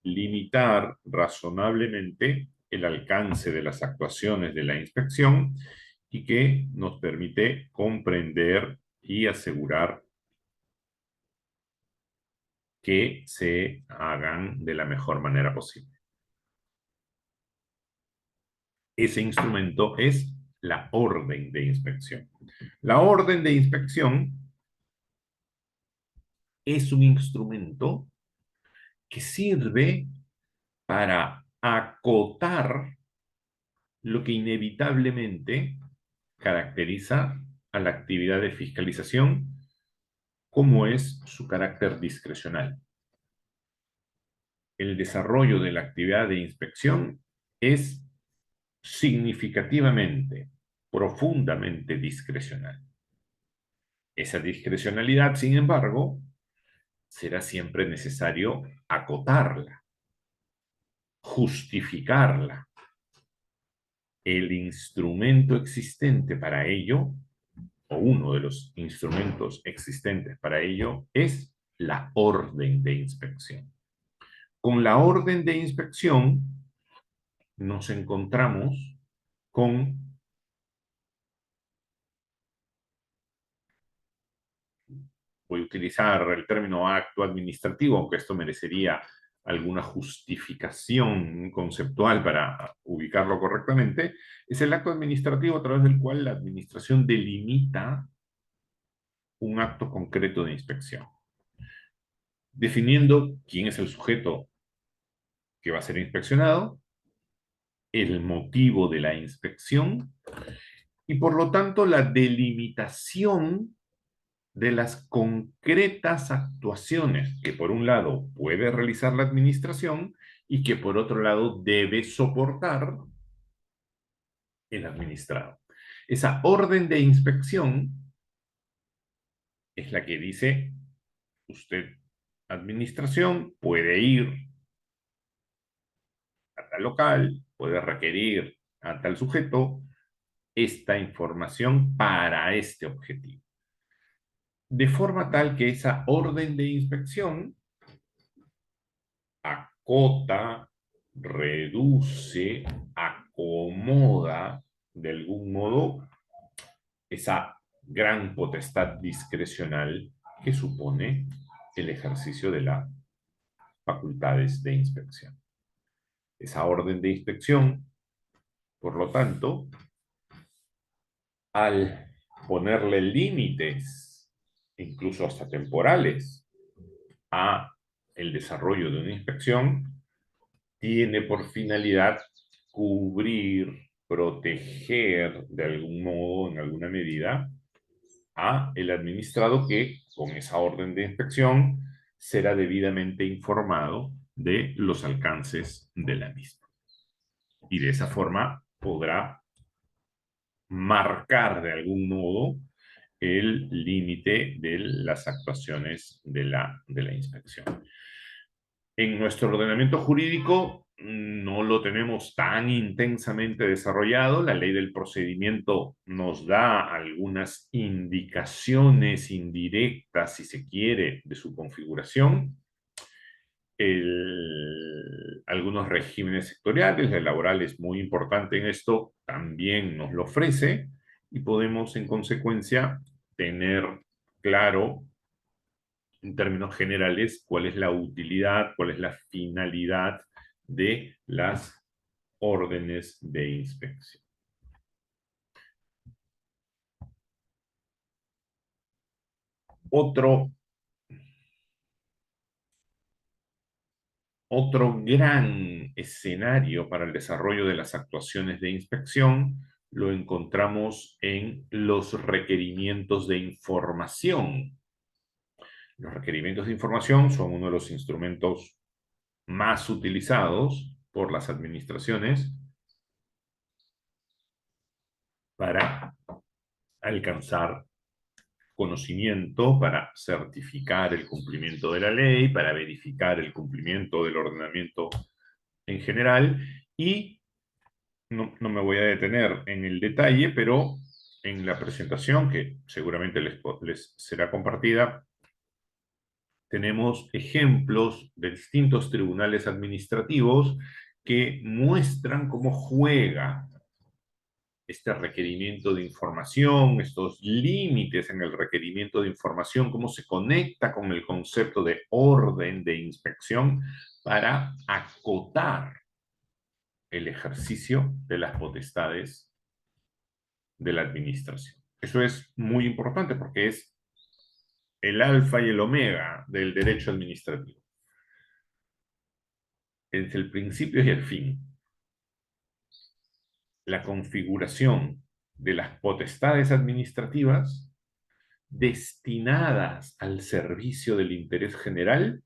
limitar razonablemente el alcance de las actuaciones de la inspección y que nos permite comprender y asegurar que se hagan de la mejor manera posible. Ese instrumento es la orden de inspección. La orden de inspección es un instrumento que sirve para acotar lo que inevitablemente caracteriza a la actividad de fiscalización, como es su carácter discrecional. El desarrollo de la actividad de inspección es significativamente, profundamente discrecional. Esa discrecionalidad, sin embargo, será siempre necesario acotarla, justificarla. El instrumento existente para ello, o uno de los instrumentos existentes para ello, es la orden de inspección. Con la orden de inspección nos encontramos con, voy a utilizar el término acto administrativo, aunque esto merecería alguna justificación conceptual para ubicarlo correctamente, es el acto administrativo a través del cual la administración delimita un acto concreto de inspección, definiendo quién es el sujeto que va a ser inspeccionado, el motivo de la inspección y por lo tanto la delimitación de las concretas actuaciones que por un lado puede realizar la administración y que por otro lado debe soportar el administrado. Esa orden de inspección es la que dice, usted, administración, puede ir a tal local, puede requerir a tal sujeto esta información para este objetivo. De forma tal que esa orden de inspección acota, reduce, acomoda de algún modo esa gran potestad discrecional que supone el ejercicio de las facultades de inspección. Esa orden de inspección, por lo tanto, al ponerle límites, incluso hasta temporales, a el desarrollo de una inspección, tiene por finalidad cubrir, proteger de algún modo, en alguna medida, a el administrado que con esa orden de inspección será debidamente informado de los alcances de la misma. Y de esa forma podrá marcar de algún modo el límite de las actuaciones de la inspección. En nuestro ordenamiento jurídico no lo tenemos tan intensamente desarrollado. La ley del procedimiento nos da algunas indicaciones indirectas, si se quiere, de su configuración. Algunos regímenes sectoriales, la laboral es muy importante en esto, también nos lo ofrece y podemos en consecuencia tener claro en términos generales cuál es la utilidad, cuál es la finalidad de las órdenes de inspección. Otro gran escenario para el desarrollo de las actuaciones de inspección lo encontramos en los requerimientos de información. Los requerimientos de información son uno de los instrumentos más utilizados por las administraciones para alcanzar conocimiento, para certificar el cumplimiento de la ley, para verificar el cumplimiento del ordenamiento en general y no me voy a detener en el detalle, pero en la presentación, que seguramente les será compartida, tenemos ejemplos de distintos tribunales administrativos que muestran cómo juega este requerimiento de información, estos límites en el requerimiento de información, cómo se conecta con el concepto de orden de inspección para acotar el ejercicio de las potestades de la administración. Eso es muy importante porque es el alfa y el omega del derecho administrativo. Es el principio y el fin. La configuración de las potestades administrativas destinadas al servicio del interés general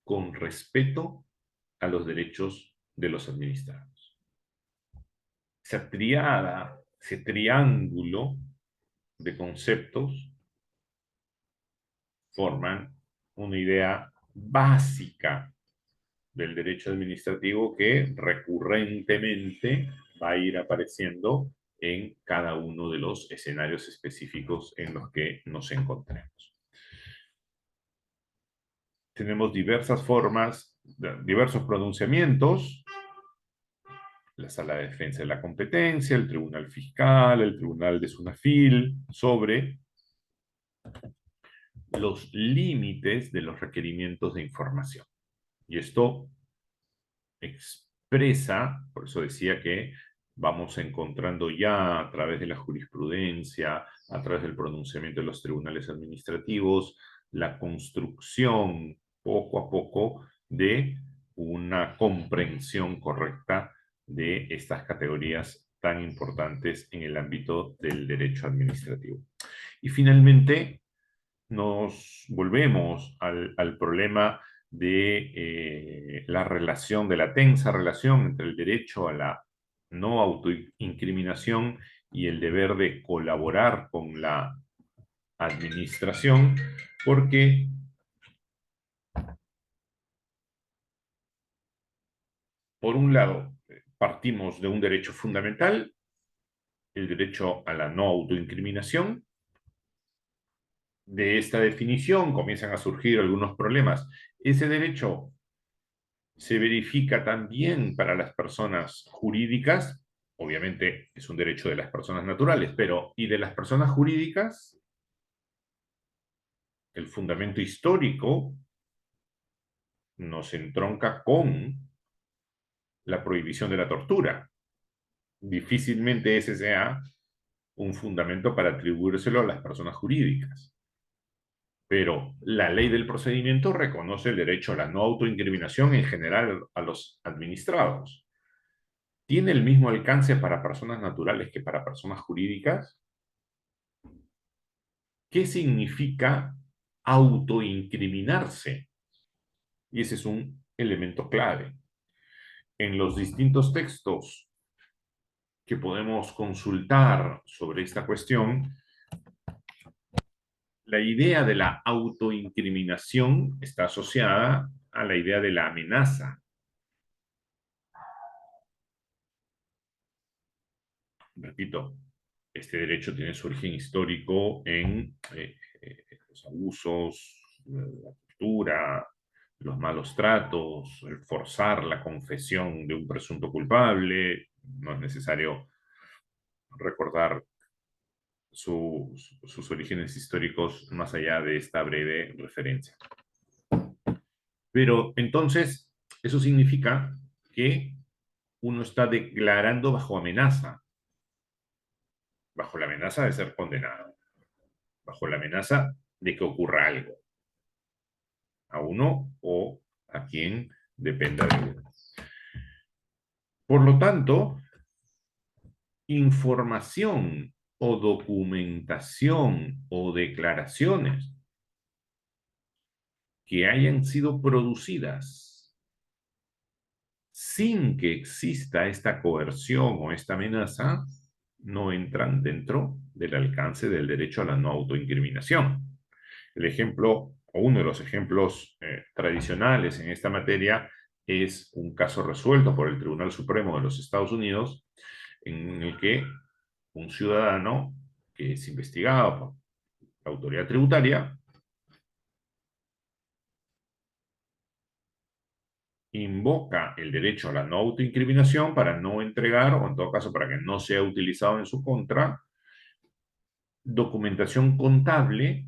con respeto a los derechos de los administrados. Esa triada, ese triángulo de conceptos forman una idea básica del derecho administrativo que recurrentemente va a ir apareciendo en cada uno de los escenarios específicos en los que nos encontremos. Tenemos diversas formas, diversos pronunciamientos: la Sala de Defensa de la Competencia, el Tribunal Fiscal, el Tribunal de Sunafil, sobre los límites de los requerimientos de información. Y esto expresa, por eso decía que vamos encontrando ya a través de la jurisprudencia, a través del pronunciamiento de los tribunales administrativos, la construcción poco a poco de una comprensión correcta de estas categorías tan importantes en el ámbito del derecho administrativo. Y finalmente nos volvemos al problema de la relación, de la tensa relación entre el derecho a la no autoincriminación y el deber de colaborar con la administración, porque por un lado partimos de un derecho fundamental, el derecho a la no autoincriminación. De esta definición comienzan a surgir algunos problemas. Ese derecho se verifica también para las personas jurídicas. Obviamente es un derecho de las personas naturales, pero ¿y de las personas jurídicas? El fundamento histórico nos entronca con la prohibición de la tortura. Difícilmente ese sea un fundamento para atribuírselo a las personas jurídicas. Pero la ley del procedimiento reconoce el derecho a la no autoincriminación en general a los administrados. ¿Tiene el mismo alcance para personas naturales que para personas jurídicas? ¿Qué significa autoincriminarse? Y ese es un elemento clave. En los distintos textos que podemos consultar sobre esta cuestión, la idea de la autoincriminación está asociada a la idea de la amenaza. Repito, este derecho tiene su origen histórico en los abusos, la tortura, los malos tratos, el forzar la confesión de un presunto culpable. No es necesario recordar sus orígenes históricos más allá de esta breve referencia. Pero entonces, eso significa que uno está declarando bajo amenaza, bajo la amenaza de ser condenado, bajo la amenaza de que ocurra algo a uno o a quien dependa de uno. Por lo tanto, información o documentación o declaraciones que hayan sido producidas sin que exista esta coerción o esta amenaza no entran dentro del alcance del derecho a la no autoincriminación. El ejemplo, o uno de los ejemplos tradicionales en esta materia, es un caso resuelto por el Tribunal Supremo de los Estados Unidos, en el que un ciudadano que es investigado por la autoridad tributaria, invoca el derecho a la no autoincriminación para no entregar, o en todo caso para que no sea utilizado en su contra, documentación contable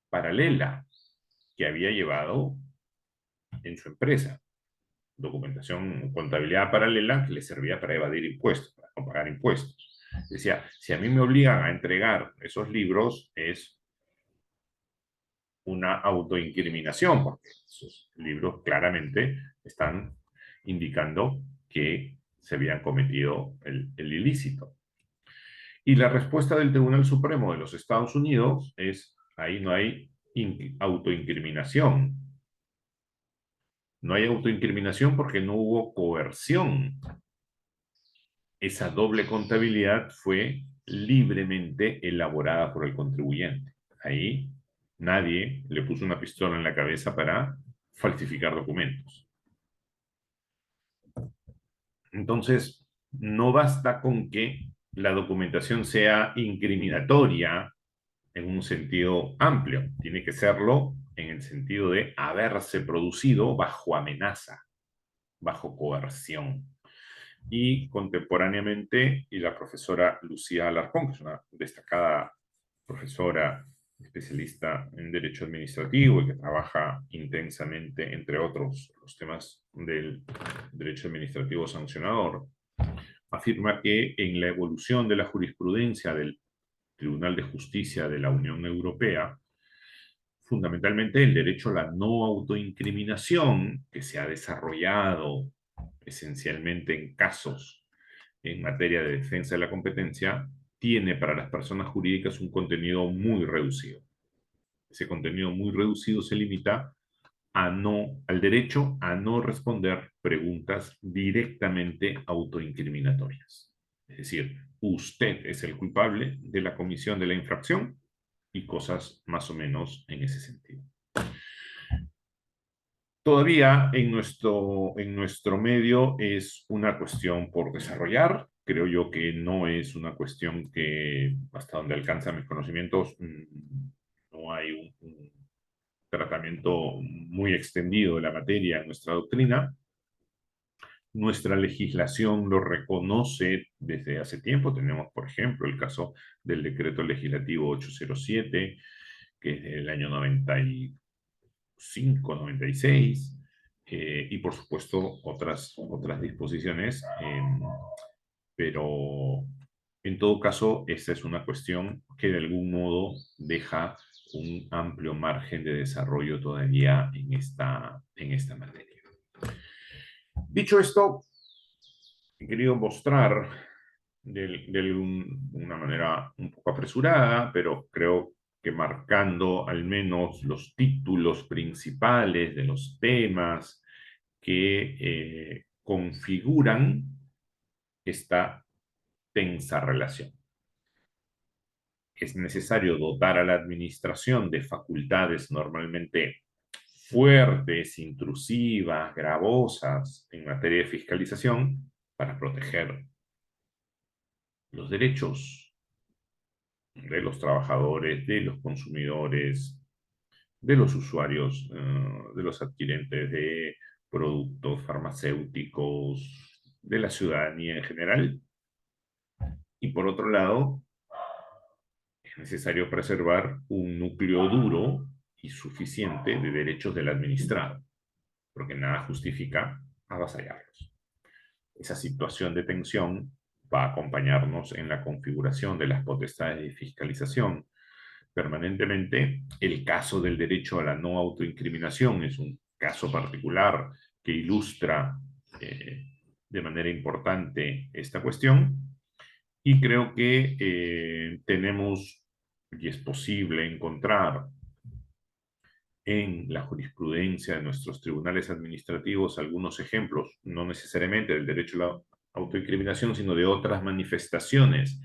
paralela que había llevado en su empresa. Documentación, contabilidad paralela que le servía para evadir impuestos, para no pagar impuestos. Decía, si a mí me obligan a entregar esos libros, es una autoincriminación, porque esos libros claramente están indicando que se habían cometido el ilícito. Y la respuesta del Tribunal Supremo de los Estados Unidos es, ahí no hay autoincriminación. No hay autoincriminación porque no hubo coerción. Esa doble contabilidad fue libremente elaborada por el contribuyente. Ahí nadie le puso una pistola en la cabeza para falsificar documentos. Entonces, no basta con que la documentación sea incriminatoria en un sentido amplio, tiene que serlo en el sentido de haberse producido bajo amenaza, bajo coerción. Y contemporáneamente, y la profesora Lucía Alarcón, que es una destacada profesora especialista en Derecho Administrativo y que trabaja intensamente, entre otros, los temas del Derecho Administrativo Sancionador, afirma que en la evolución de la jurisprudencia del Tribunal de Justicia de la Unión Europea, fundamentalmente el derecho a la no autoincriminación, que se ha desarrollado esencialmente en casos en materia de defensa de la competencia, tiene para las personas jurídicas un contenido muy reducido. Ese contenido muy reducido se limita al derecho a no responder preguntas directamente autoincriminatorias. Es decir, usted es el culpable de la comisión de la infracción y cosas más o menos en ese sentido. Todavía en nuestro medio es una cuestión por desarrollar. Creo yo que no es una cuestión que, hasta donde alcanzan mis conocimientos, no hay un tratamiento muy extendido de la materia en nuestra doctrina. Nuestra legislación lo reconoce desde hace tiempo. Tenemos, por ejemplo, el caso del decreto legislativo 807, que es del año 95, 96, y por supuesto otras disposiciones, pero en todo caso, esta es una cuestión que de algún modo deja un amplio margen de desarrollo todavía en esta materia. Dicho esto, he querido mostrar de una manera un poco apresurada, pero creo que marcando al menos los títulos principales de los temas que configuran esta tensa relación. Es necesario dotar a la administración de facultades normalmente fuertes, intrusivas, gravosas en materia de fiscalización para proteger los derechos de los trabajadores, de los consumidores, de los usuarios, de los adquirentes de productos farmacéuticos, de la ciudadanía en general. Y por otro lado, es necesario preservar un núcleo duro y suficiente de derechos del administrado, porque nada justifica avasallarlos. Esa situación de tensión va a acompañarnos en la configuración de las potestades de fiscalización permanentemente. El caso del derecho a la no autoincriminación es un caso particular que ilustra de manera importante esta cuestión, y creo que tenemos y es posible encontrar en la jurisprudencia de nuestros tribunales administrativos algunos ejemplos, no necesariamente del derecho a la autoincriminación, sino de otras manifestaciones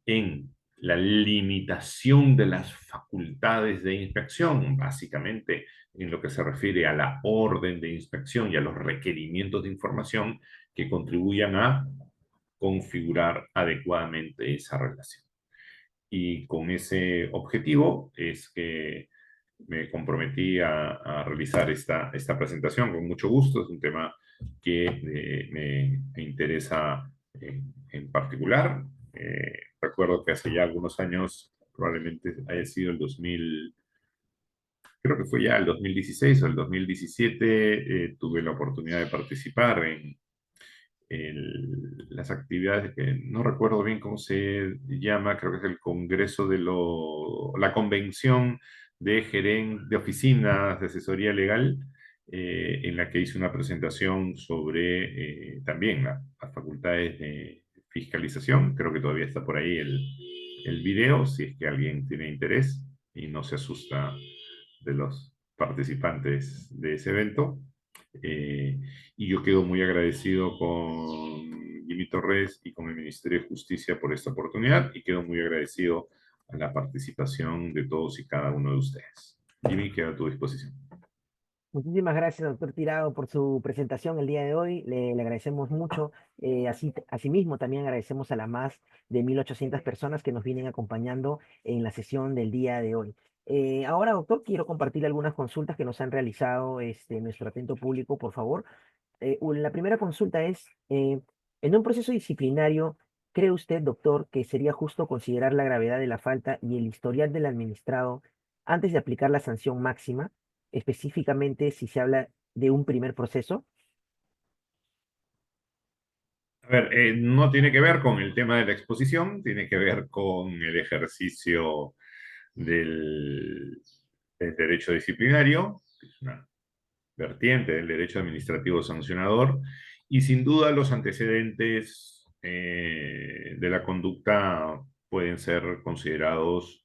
en la limitación de las facultades de inspección, básicamente en lo que se refiere a la orden de inspección y a los requerimientos de información que contribuyan a configurar adecuadamente esa relación. y con ese objetivo es que me comprometí a realizar esta presentación con mucho gusto. Es un tema que me interesa en particular. Recuerdo que hace ya algunos años, probablemente haya sido el 2000, creo que fue ya el 2016 o el 2017, tuve la oportunidad de participar en las actividades que no recuerdo bien cómo se llama, creo que es el Congreso la Convención de Oficinas de Asesoría Legal, en la que hice una presentación sobre también las facultades de fiscalización. Creo que todavía está por ahí el video, si es que alguien tiene interés y no se asusta de los participantes de ese evento. Eh, y yo quedo muy agradecido con Jimmy Torres y con el Ministerio de Justicia por esta oportunidad y quedo muy agradecido a la participación de todos y cada uno de ustedes. Jimmy, queda a tu disposición. Muchísimas gracias, doctor Tirado, por su presentación el día de hoy. Le agradecemos mucho. Asimismo, también agradecemos a las más de 1.800 personas que nos vienen acompañando en la sesión del día de hoy. Ahora, doctor, quiero compartir algunas consultas que nos han realizado nuestro atento público, por favor. La primera consulta es, en un proceso disciplinario, ¿cree usted, doctor, que sería justo considerar la gravedad de la falta y el historial del administrado antes de aplicar la sanción máxima, específicamente si se habla de un primer proceso? A ver, no tiene que ver con el tema de la exposición, tiene que ver con el ejercicio del, del derecho disciplinario, que es una vertiente del derecho administrativo sancionador, y sin duda los antecedentes de la conducta pueden ser considerados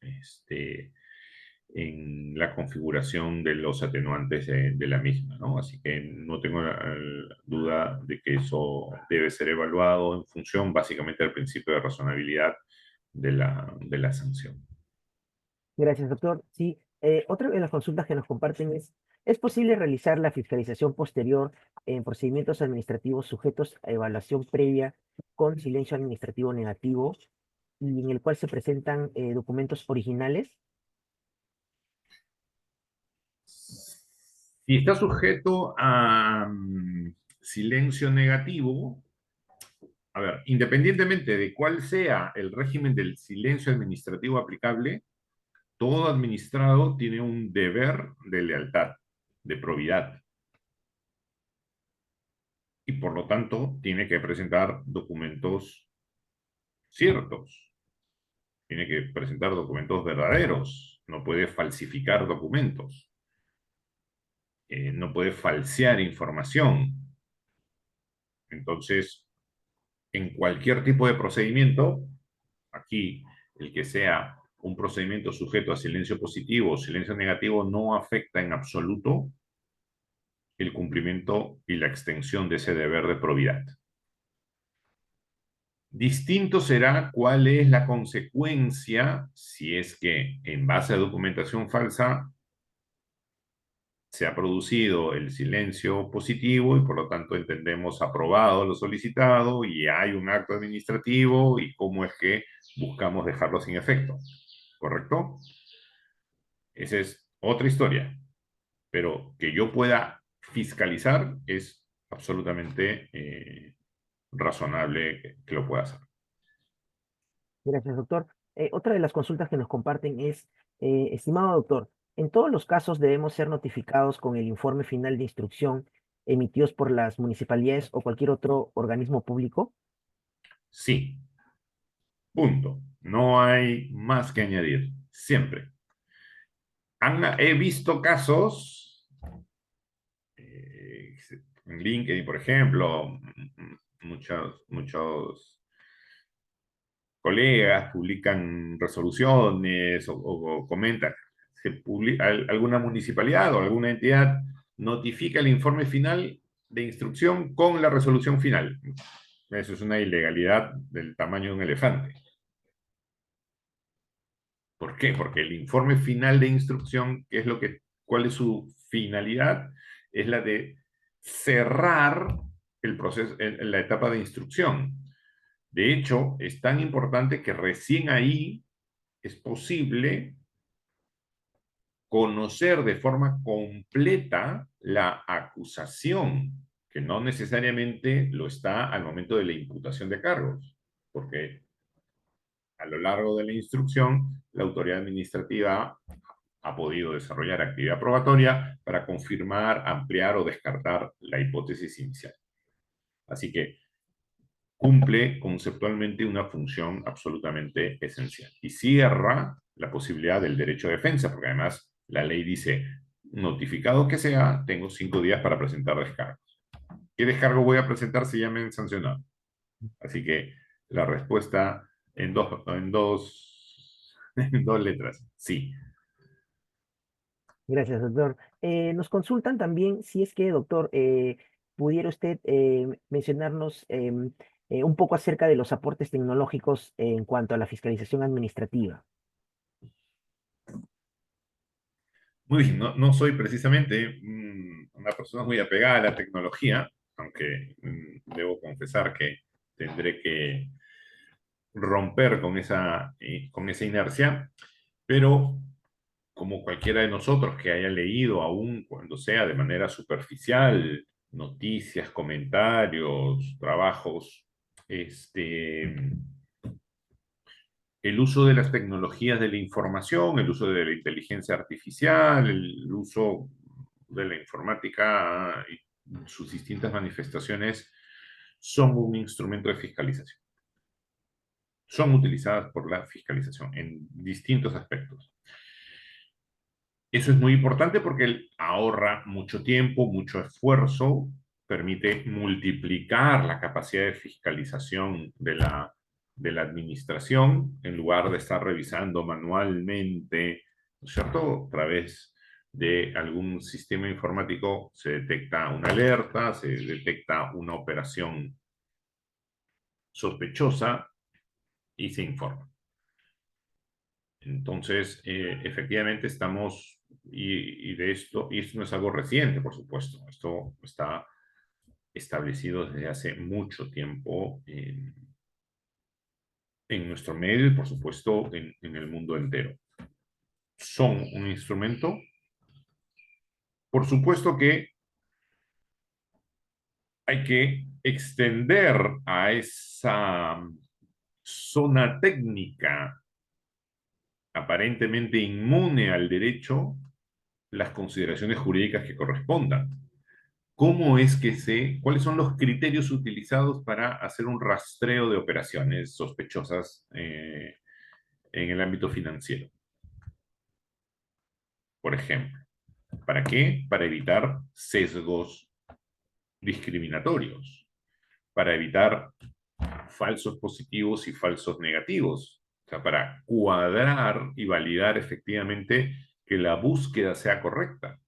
en la configuración de los atenuantes de la misma, ¿no? Así que no tengo duda de que eso debe ser evaluado en función básicamente del principio de razonabilidad de la sanción. Gracias, doctor. Sí, otra de las consultas que nos comparten ¿es posible realizar la fiscalización posterior en procedimientos administrativos sujetos a evaluación previa con silencio administrativo negativo y en el cual se presentan documentos originales? Si está sujeto a silencio negativo, a ver, independientemente de cuál sea el régimen del silencio administrativo aplicable, todo administrado tiene un deber de lealtad, de probidad, y por lo tanto tiene que presentar documentos ciertos, tiene que presentar documentos verdaderos, no puede falsificar documentos, no puede falsear información. Entonces, en cualquier tipo de procedimiento, aquí el que sea un procedimiento sujeto a silencio positivo o silencio negativo no afecta en absoluto el cumplimiento y la extensión de ese deber de probidad. Distinto será cuál es la consecuencia si es que en base a documentación falsa se ha producido el silencio positivo y por lo tanto entendemos aprobado lo solicitado y hay un acto administrativo y cómo es que buscamos dejarlo sin efecto. ¿Correcto? Esa es otra historia. Pero que yo pueda fiscalizar es absolutamente razonable que lo pueda hacer. Gracias, doctor. Otra de las consultas que nos comparten estimado doctor, ¿en todos los casos debemos ser notificados con el informe final de instrucción emitidos por las municipalidades o cualquier otro organismo público? Sí, punto. No hay más que añadir. Siempre. He visto casos en LinkedIn, por ejemplo, muchos colegas publican resoluciones o comentan, alguna municipalidad o alguna entidad notifica el informe final de instrucción con la resolución final. Eso es una ilegalidad del tamaño de un elefante. ¿Por qué? Porque el informe final de instrucción, ¿cuál es su finalidad? Es la de cerrar el proceso, la etapa de instrucción. De hecho, es tan importante que recién ahí es posible conocer de forma completa la acusación, que no necesariamente lo está al momento de la imputación de cargos, porque a lo largo de la instrucción, la autoridad administrativa ha podido desarrollar actividad probatoria para confirmar, ampliar o descartar la hipótesis inicial. Así que cumple conceptualmente una función absolutamente esencial y cierra la posibilidad del derecho de defensa, porque además la ley dice, notificado que sea, tengo 5 días para presentar descargos. ¿Qué descargo voy a presentar si ya me han sancionado? Así que la respuesta en dos letras, sí. Gracias, doctor. Nos consultan también si es que, doctor, pudiera usted mencionarnos un poco acerca de los aportes tecnológicos en cuanto a la fiscalización administrativa. Muy bien, no soy precisamente una persona muy apegada a la tecnología, aunque debo confesar que tendré que romper con esa inercia, pero como cualquiera de nosotros que haya leído, aún cuando sea de manera superficial, noticias, comentarios, trabajos, este, el uso de las tecnologías de la información, el uso de la inteligencia artificial, el uso de la informática y sus distintas manifestaciones son un instrumento de fiscalización. Son utilizadas por la fiscalización en distintos aspectos. Eso es muy importante porque ahorra mucho tiempo, mucho esfuerzo, permite multiplicar la capacidad de fiscalización de la administración en lugar de estar revisando manualmente, ¿no es cierto? A través de algún sistema informático se detecta una alerta, se detecta una operación sospechosa y se informa. Entonces, efectivamente estamos, y esto no es algo reciente, por supuesto, esto está establecido desde hace mucho tiempo en nuestro medio y, por supuesto, en el mundo entero. Son un instrumento, por supuesto que hay que extender a esa zona técnica aparentemente inmune al derecho las consideraciones jurídicas que correspondan. ¿Cuáles son los criterios utilizados para hacer un rastreo de operaciones sospechosas en el ámbito financiero? Por ejemplo, ¿para qué? Para evitar sesgos discriminatorios, para evitar falsos positivos y falsos negativos, o sea, para cuadrar y validar efectivamente que la búsqueda sea correcta.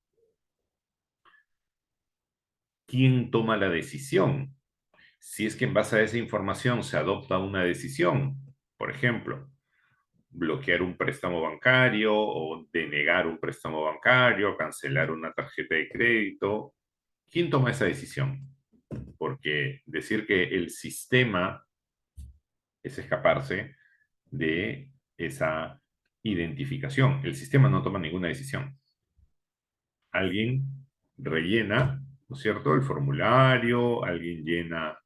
¿Quién toma la decisión? Si es que en base a esa información se adopta una decisión, por ejemplo, bloquear un préstamo bancario o denegar un préstamo bancario, cancelar una tarjeta de crédito, ¿quién toma esa decisión? Porque decir que el sistema es escaparse de esa identificación. El sistema no toma ninguna decisión. Alguien rellena, ¿no es cierto?, el formulario, alguien llena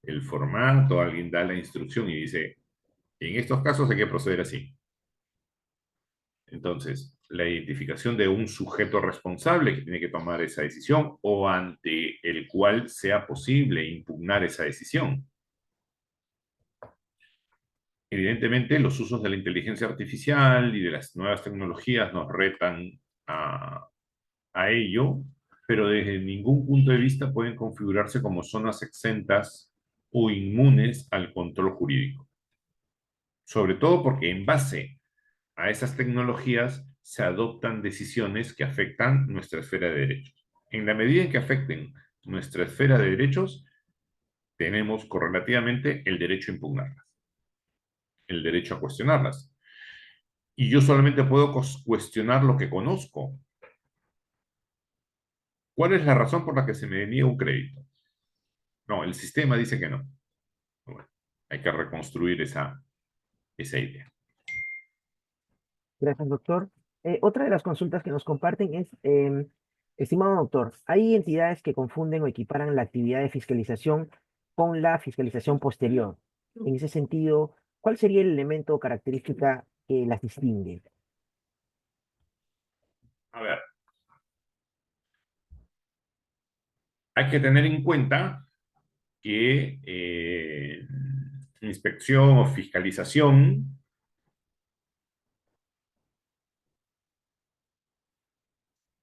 el formato, alguien da la instrucción y dice, en estos casos hay que proceder así. Entonces, la identificación de un sujeto responsable que tiene que tomar esa decisión o ante el cual sea posible impugnar esa decisión. Evidentemente, los usos de la inteligencia artificial y de las nuevas tecnologías nos retan a ello, pero desde ningún punto de vista pueden configurarse como zonas exentas o inmunes al control jurídico. Sobre todo porque en base a esas tecnologías se adoptan decisiones que afectan nuestra esfera de derechos. En la medida en que afecten nuestra esfera de derechos, tenemos correlativamente el derecho a impugnarlas, el derecho a cuestionarlas. Y yo solamente puedo cuestionar lo que conozco. ¿Cuál es la razón por la que se me deniega un crédito? No, el sistema dice que no. Bueno, hay que reconstruir esa idea. Gracias, doctor. Otra de las consultas que nos comparten es, estimado doctor, hay entidades que confunden o equiparan la actividad de fiscalización con la fiscalización posterior. En ese sentido, ¿cuál sería el elemento o característica que las distingue? A ver, hay que tener en cuenta que inspección o fiscalización,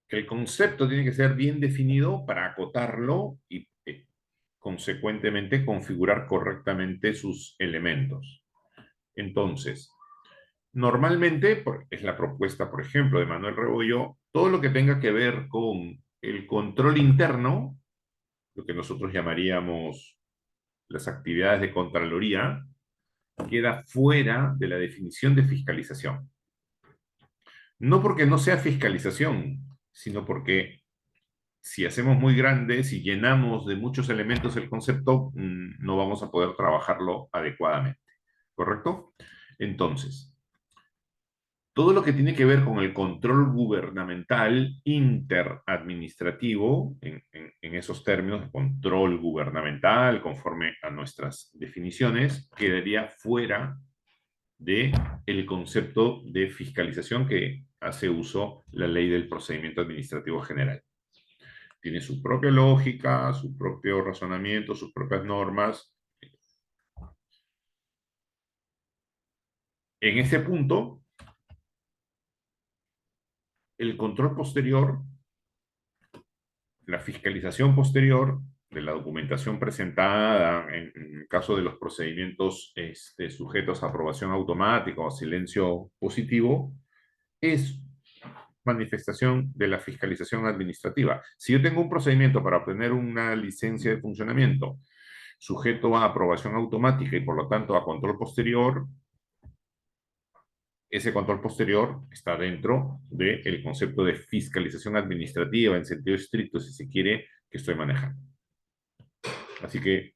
que el concepto tiene que ser bien definido para acotarlo y consecuentemente configurar correctamente sus elementos. Entonces, normalmente, es la propuesta, por ejemplo, de Manuel Rebollo, todo lo que tenga que ver con el control interno, lo que nosotros llamaríamos las actividades de Contraloría, queda fuera de la definición de fiscalización. No porque no sea fiscalización, sino porque si hacemos muy grande, si llenamos de muchos elementos el concepto, no vamos a poder trabajarlo adecuadamente. ¿Correcto? Entonces, todo lo que tiene que ver con el control gubernamental interadministrativo, en esos términos de control gubernamental, conforme a nuestras definiciones, quedaría fuera de el concepto de fiscalización que hace uso la ley del procedimiento administrativo general. Tiene su propia lógica, su propio razonamiento, sus propias normas. En ese punto, el control posterior, la fiscalización posterior de la documentación presentada en el caso de los procedimientos sujetos a aprobación automática o silencio positivo, es manifestación de la fiscalización administrativa. Si yo tengo un procedimiento para obtener una licencia de funcionamiento sujeto a aprobación automática y por lo tanto a control posterior, ese control posterior está dentro del concepto de fiscalización administrativa en sentido estricto, si se quiere, que estoy manejando. Así que,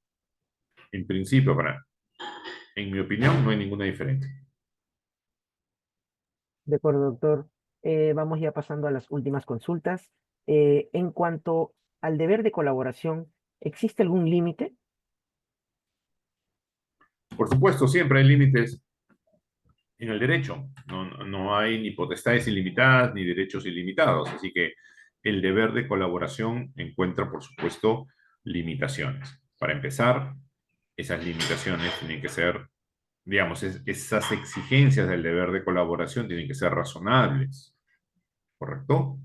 en principio, en mi opinión, no hay ninguna diferencia. De acuerdo, doctor. Vamos ya pasando a las últimas consultas. En cuanto al deber de colaboración, ¿existe algún límite? Por supuesto, siempre hay límites en el derecho. No hay ni potestades ilimitadas ni derechos ilimitados. Así que el deber de colaboración encuentra, por supuesto, limitaciones. Para empezar, esas limitaciones tienen que ser, digamos, esas exigencias del deber de colaboración tienen que ser razonables, ¿correcto?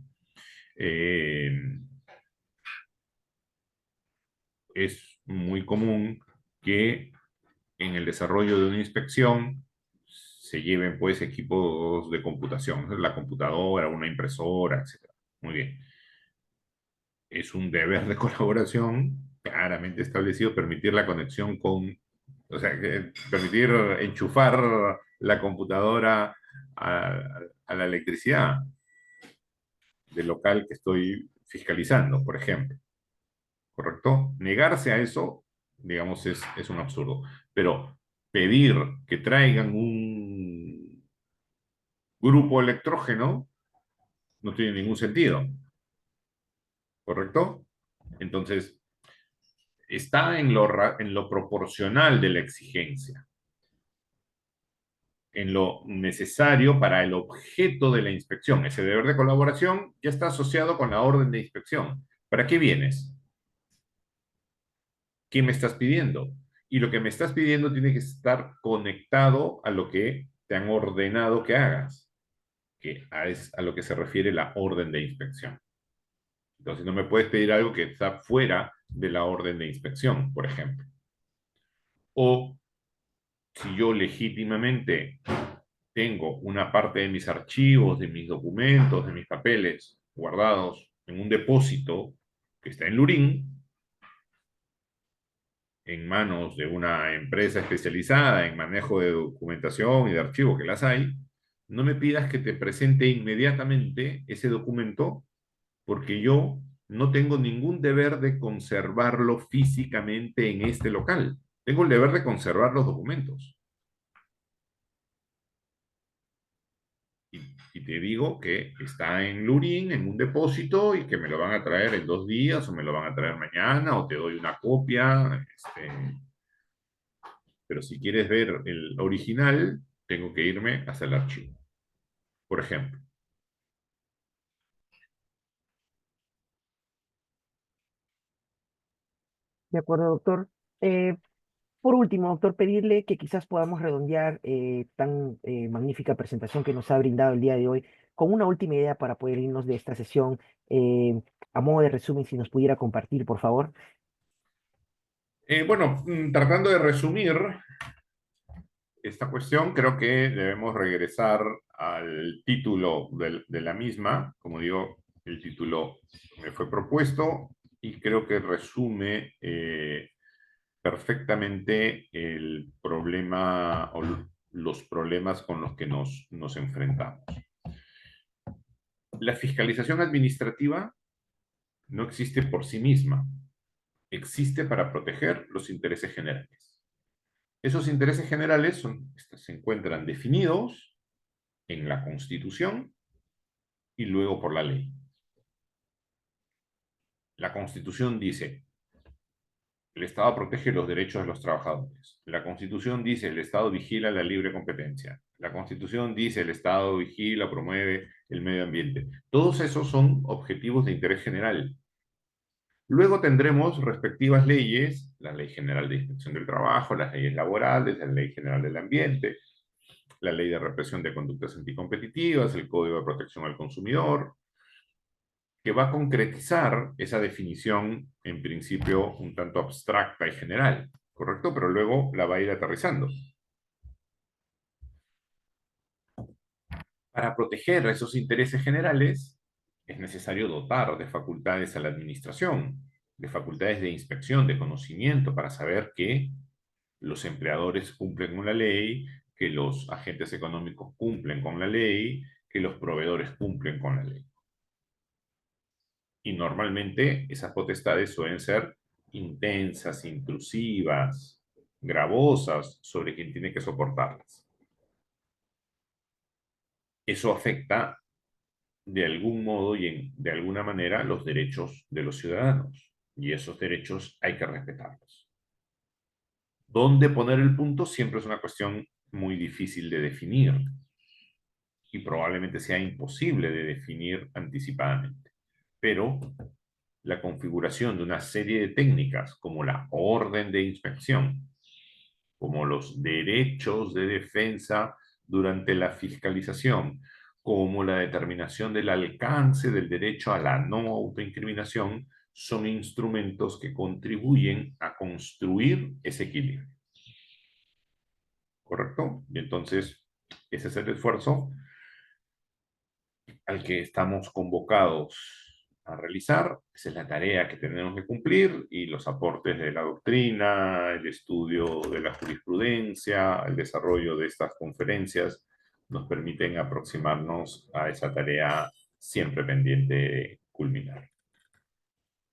Eh, es muy común que en el desarrollo de una inspección se lleven pues equipos de computación, la computadora, una impresora, etc. Muy bien. Es un deber de colaboración claramente establecido permitir la conexión con, o sea, permitir enchufar la computadora a la electricidad del local que estoy fiscalizando, por ejemplo. ¿Correcto? Negarse a eso, digamos, es un absurdo. Pero pedir que traigan un grupo electrógeno no tiene ningún sentido, ¿correcto? Entonces, está en lo proporcional de la exigencia, en lo necesario para el objeto de la inspección. Ese deber de colaboración ya está asociado con la orden de inspección. ¿Para qué vienes? ¿Qué me estás pidiendo? Y lo que me estás pidiendo tiene que estar conectado a lo que te han ordenado que hagas, que es a lo que se refiere la orden de inspección. Entonces no me puedes pedir algo que está fuera de la orden de inspección, por ejemplo. O si yo legítimamente tengo una parte de mis archivos, de mis documentos, de mis papeles guardados en un depósito que está en Lurín, en manos de una empresa especializada en manejo de documentación y de archivos, que las hay, no me pidas que te presente inmediatamente ese documento porque yo no tengo ningún deber de conservarlo físicamente en este local. Tengo el deber de conservar los documentos. Y y te digo que está en Lurín, en un depósito, y que me lo van a traer en 2 días, o me lo van a traer mañana, o te doy una copia. Pero si quieres ver el original, tengo que irme hasta el archivo, por ejemplo. De acuerdo, doctor. Eh, por último, doctor, pedirle que quizás podamos redondear tan magnífica presentación que nos ha brindado el día de hoy con una última idea para poder irnos de esta sesión. A modo de resumen, si nos pudiera compartir, por favor. Bueno, tratando de resumir esta cuestión, creo que debemos regresar al título de la misma. Como digo, el título me fue propuesto y creo que resume perfectamente el problema o los problemas con los que nos enfrentamos. La fiscalización administrativa no existe por sí misma, existe para proteger los intereses generales. Esos intereses generales se encuentran definidos en la Constitución y luego por la ley. La Constitución dice, el Estado protege los derechos de los trabajadores. La Constitución dice, el Estado vigila la libre competencia. La Constitución dice, el Estado vigila, promueve el medio ambiente. Todos esos son objetivos de interés general. Luego tendremos respectivas leyes, la Ley General de Inspección del Trabajo, las leyes laborales, la Ley General del Ambiente, la Ley de Represión de Conductas Anticompetitivas, el Código de Protección al Consumidor, que va a concretizar esa definición, en principio, un tanto abstracta y general, ¿correcto? Pero luego la va a ir aterrizando. Para proteger esos intereses generales, es necesario dotar de facultades a la administración, de facultades de inspección, de conocimiento, para saber que los empleadores cumplen con la ley, que los agentes económicos cumplen con la ley, que los proveedores cumplen con la ley. Y normalmente esas potestades suelen ser intensas, intrusivas, gravosas sobre quien tiene que soportarlas. Eso afecta de algún modo y de alguna manera los derechos de los ciudadanos. Y esos derechos hay que respetarlos. ¿Dónde poner el punto? Siempre es una cuestión muy difícil de definir y probablemente sea imposible de definir anticipadamente. Pero la configuración de una serie de técnicas como la orden de inspección, como los derechos de defensa durante la fiscalización, como la determinación del alcance del derecho a la no autoincriminación, son instrumentos que contribuyen a construir ese equilibrio. ¿Correcto? Y entonces, ese es el esfuerzo al que estamos convocados a realizar. Esa es la tarea que tenemos que cumplir y los aportes de la doctrina, el estudio de la jurisprudencia, el desarrollo de estas conferencias nos permiten aproximarnos a esa tarea siempre pendiente de culminar.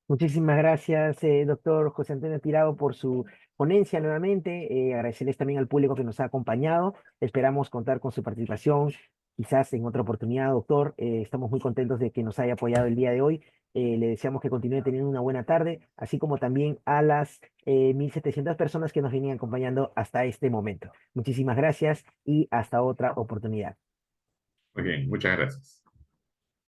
Muchísimas gracias, doctor José Antonio Tirado, por su ponencia nuevamente. Agradecerles también al público que nos ha acompañado. Esperamos contar con su participación quizás en otra oportunidad, doctor. Estamos muy contentos de que nos haya apoyado el día de hoy. Le deseamos que continúe teniendo una buena tarde, así como también a las 1.700 personas que nos venían acompañando hasta este momento. Muchísimas gracias y hasta otra oportunidad. Muy bien, muchas gracias.